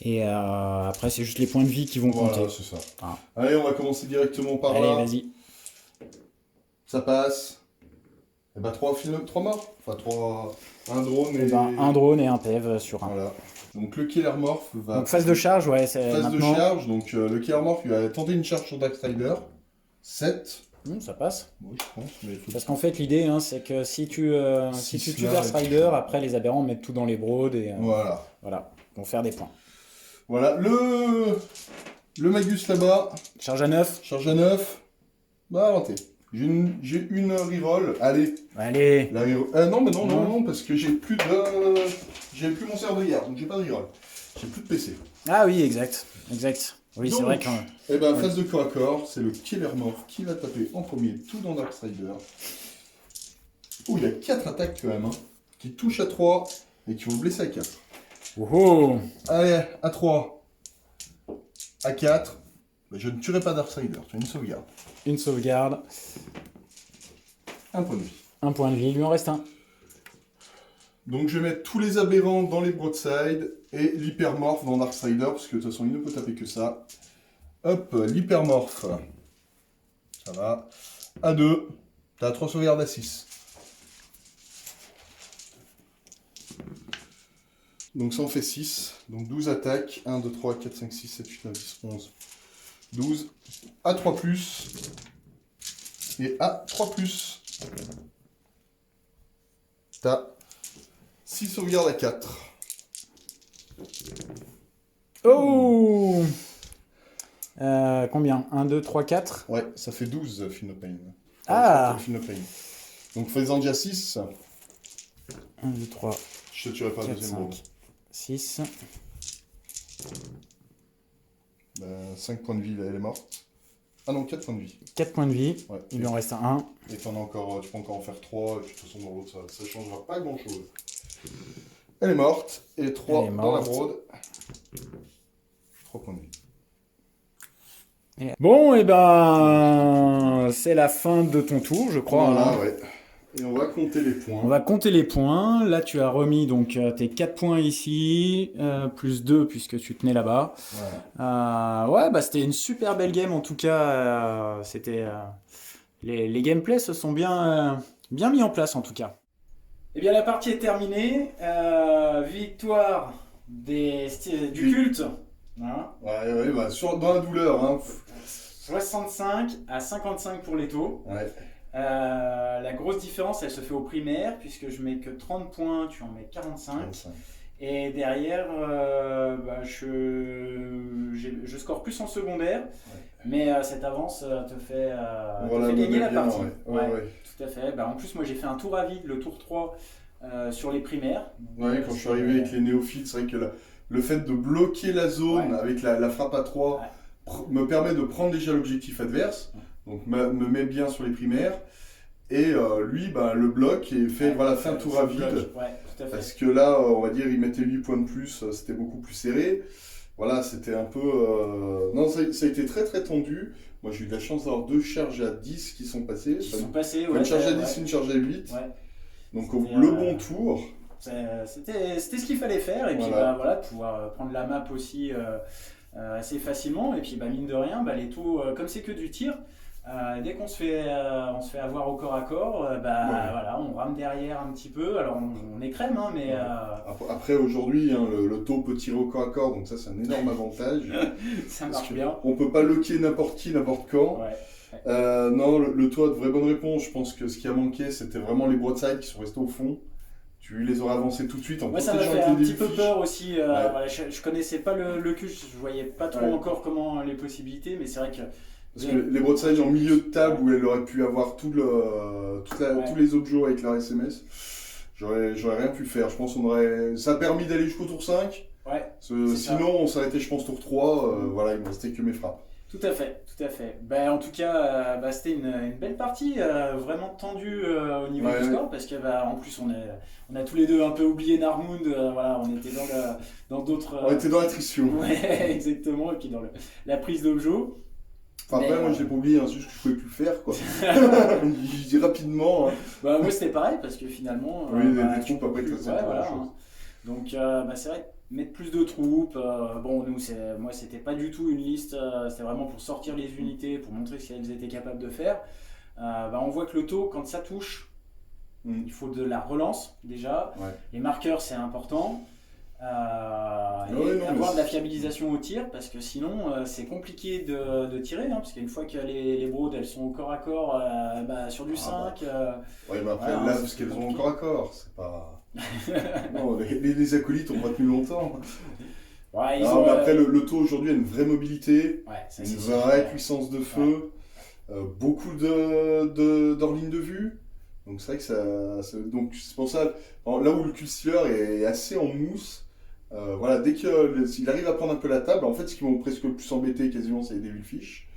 Et après, c'est juste les points de vie qui vont compter. Voilà, c'est ça. Ah. Allez, on va commencer directement par Allez, là. vas-y. Ça passe. Et bah 3 morts. Enfin, 1 drone et... un drone et un PEV sur un. Voilà. Donc le Killer Morph va... Donc phase de charge, ouais, c'est phase maintenant... de charge, donc le Killer Morph il va tenter une charge sur Darkstrider. 7. Ça passe. Oui, je pense. Mais faut... Parce qu'en fait, l'idée, hein, c'est que si tu tues Darkstrider, après les aberrants mettent tout dans les broads et... Voilà, vont faire des points. Voilà, le Magus là-bas. Charge à 9. Charge à 9. Bah, raté. J'ai une reroll. Allez. Allez. La reroll. Non, mais non, parce que j'ai plus mon serre de garde, donc j'ai pas de reroll. J'ai plus de PC. Ah oui, exact. Oui, c'est vrai que... Eh ben, phase de corps à corps, c'est le Killer Morph qui va taper en premier tout dans Darkstrider. Oh, il y a 4 attaques quand même, hein, qui touchent à 3 et qui vont le blesser à 4. Oh. Allez, à 3. À 4. Mais je ne tuerai pas Darkstrider, tu as une sauvegarde. Une sauvegarde. 1 point de vie. 1 point de vie, il lui en reste un. Donc je vais mettre tous les aberrants dans les broadside et l'hypermorph dans Darkstrider, parce que de toute façon il ne peut taper que ça. Hop, l'hypermorph. Ça va. À 2. T'as 3 sauvegardes à 6. Donc ça en fait 6. Donc 12 attaques. 1, 2, 3, 4, 5, 6, 7, 8, 9, 10, 11, 12. À 3+. Et à 3+. T'as 6 sauvegardes à 4. Oh. Combien? 1, 2, 3, 4. Ouais, ça fait 12 Feel No Pain. Ah! Feel No Pain. Donc fais-en déjà 6. 1, 2, 3, Je te tuerai pas la 4, deuxième 5, round. 6. 5 points de vie, elle est morte. Ah non, 4 points de vie. 4 points de vie. Ouais. Il lui en reste un. Et t'en as encore, tu peux encore en faire 3, et puis de toute façon dans l'autre ça changera pas grand chose. Elle est morte, et 3 Elle est dans la morte. brode. 3 points de vie. Bon, et ben, c'est la fin de ton tour, je crois. Voilà, Hein. ouais. Et on va compter les points. On va compter les points. Là, tu as remis donc tes 4 points ici, plus 2 puisque tu tenais là-bas. Voilà. Ouais, bah c'était une super belle game en tout cas. Les gameplays se sont bien mis en place en tout cas. Eh bien, la partie est terminée. Victoire du culte. Hein. Ouais, bah, dans la douleur. Hein. 65 à 55 pour les taux. Ouais. La grosse différence, elle se fait au primaire, puisque je mets que 30 points, tu en mets 45. 45. Et derrière, bah, je score plus en secondaire, mais cette avance te fait gagner la partie. Ouais. Tout à fait. Bah, en plus, moi j'ai fait un tour à vide, le tour 3 sur les primaires. Ouais, quand je suis arrivé avec les néophytes, c'est vrai que le fait de bloquer la zone avec la frappe à 3 me permet de prendre déjà l'objectif adverse, donc me met bien sur les primaires. Et lui, bah, le bloc et fait un tour à vide. Tout à fait. Parce que là, on va dire, il mettait 8 points de plus, c'était beaucoup plus serré. Voilà, c'était un peu. Non, ça a été très très tendu. Moi, j'ai eu de la chance d'avoir 2 charges à 10 qui sont passées. Une charge à 10 et une charge à 8. Ouais. Donc, le bon tour. C'était ce qu'il fallait faire. Et puis, de pouvoir prendre la map aussi assez facilement. Et puis, mine de rien, les taux, comme c'est que du tir. Dès qu'on se fait avoir au corps à corps, on rame derrière un petit peu. Alors on est crème, hein, mais. Après aujourd'hui, hein, le taux peut tirer au corps à corps, donc ça c'est un énorme avantage. Ça marche bien. On peut pas loquer n'importe qui, n'importe quand. Non, le taux a de vraies bonnes réponses. Je pense que ce qui a manqué, c'était vraiment les broadsides qui sont restés au fond. Tu les aurais avancés tout de suite en ça m'a fait un petit peu peur aussi. Je connaissais pas le cul, je voyais pas trop encore comment les possibilités, mais c'est vrai que. Parce que les broadsides en milieu de table où elle aurait pu avoir tous les objets avec leur SMS, j'aurais rien pu faire. Je pense ça a permis d'aller jusqu'au tour 5. Sinon, on s'arrêtait, je pense, tour 3. Voilà, il ne me restait que mes frappes. Tout à fait. En tout cas, c'était une belle partie, vraiment tendue au niveau du score, parce que en plus on a tous les deux un peu oublié Narmund. On était dans d'autres. On était dans l'attrition. Ouais, exactement, et puis dans la prise d'objet. Après, moi je l'ai pas oublié, c'est juste que je pouvais plus le faire, quoi. Je dis rapidement. Hein. Moi c'était pareil, parce que finalement. Des troupes après que ça hein. Donc c'est vrai, mettre plus de troupes. Moi c'était pas du tout une liste, c'était vraiment pour sortir les unités, pour montrer ce qu'elles étaient capables de faire. On voit que le taux, quand ça touche, il faut de la relance déjà. Les marqueurs c'est important. Avoir de la fiabilisation au tir, parce que sinon c'est compliqué de tirer, hein, parce qu'une fois que les broads elles sont au corps à corps sur du 5. Mais après là, parce qu'elles ont au corps à corps, c'est pas. Non, les acolytes ont pas tenu longtemps. Mais après le taux aujourd'hui a une vraie mobilité, une vraie puissance de feu, beaucoup d'hors-ligne de vue. Donc c'est vrai que donc c'est pour ça, là où le Cullstealer est assez en mousse, dès qu'il arrive à prendre un peu la table, en fait ce qui m'a presque le plus embêté quasiment, c'est les Devilfish,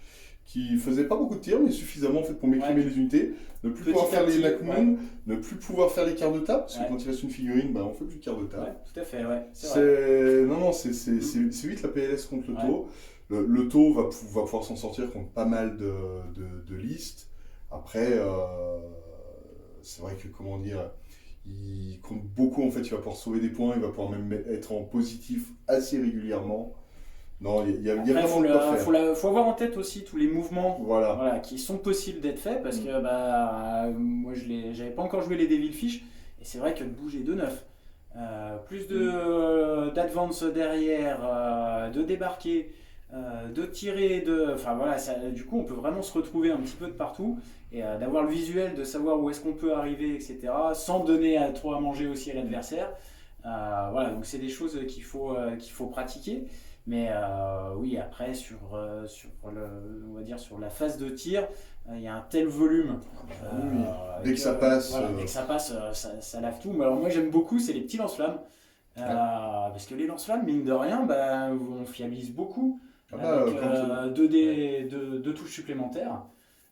qui faisaient pas beaucoup de tirs, mais suffisamment en fait pour m'écrimer les unités, ne plus pouvoir faire les Nakmoon, ne plus pouvoir faire les quarts de table, parce que quand il reste une figurine, on fait plus de quarts de table. Tout à fait, c'est Non, c'est vite la PLS contre le taux. Le taux va pouvoir s'en sortir contre pas mal de listes. Après, c'est vrai que, comment dire, il compte beaucoup, en fait, il va pouvoir sauver des points, il va pouvoir même être en positif assez régulièrement. Non, il y a vraiment de quoi faire. Faut avoir en tête aussi tous les mouvements qui sont possibles d'être faits, parce que moi j'avais pas encore joué les Devilfish, et c'est vrai que de bouger de neuf, plus d'advance derrière, de débarquer, de tirer, du coup on peut vraiment se retrouver un petit peu de partout, et d'avoir le visuel, de savoir où est-ce qu'on peut arriver, etc., sans donner trop à manger aussi à l'adversaire. Voilà, donc c'est des choses qu'il faut pratiquer. Mais oui, après, on va dire sur la phase de tir, il y a un tel volume. Oui. Dès que ça passe. Voilà, dès que ça passe, ça lave tout. Mais alors moi, j'aime beaucoup, c'est les petits lance-flammes. Parce que les lance-flammes, mine de rien, bah, on fiabilise beaucoup Ah bah, avec quand, deux touches supplémentaires.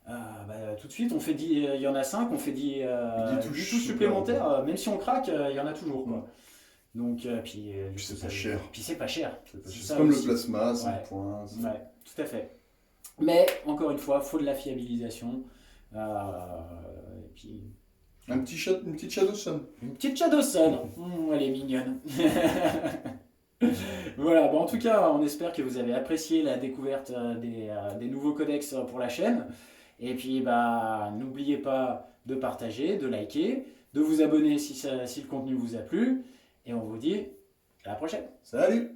Bah, tout de suite, on fait 10, il y en a 5, on fait 10, 10 10 touches touches supplémentaires, même si on craque, il y en a toujours, quoi. Donc, du Puis coup, c'est pas cher. Puis c'est pas cher. C'est ça comme aussi. le plasma, 5 Ouais. points. Ouais, tout à fait. Mais, encore une fois, il faut de la fiabilisation. Et puis, Une petite Shadowsun. une petite Shadowsun. Elle est mignonne. Voilà, bon, en tout cas, on espère que vous avez apprécié la découverte des nouveaux codex pour la chaîne. Et puis, bah, n'oubliez pas de partager, de liker, de vous abonner si le contenu vous a plu. Et on vous dit à la prochaine. Salut!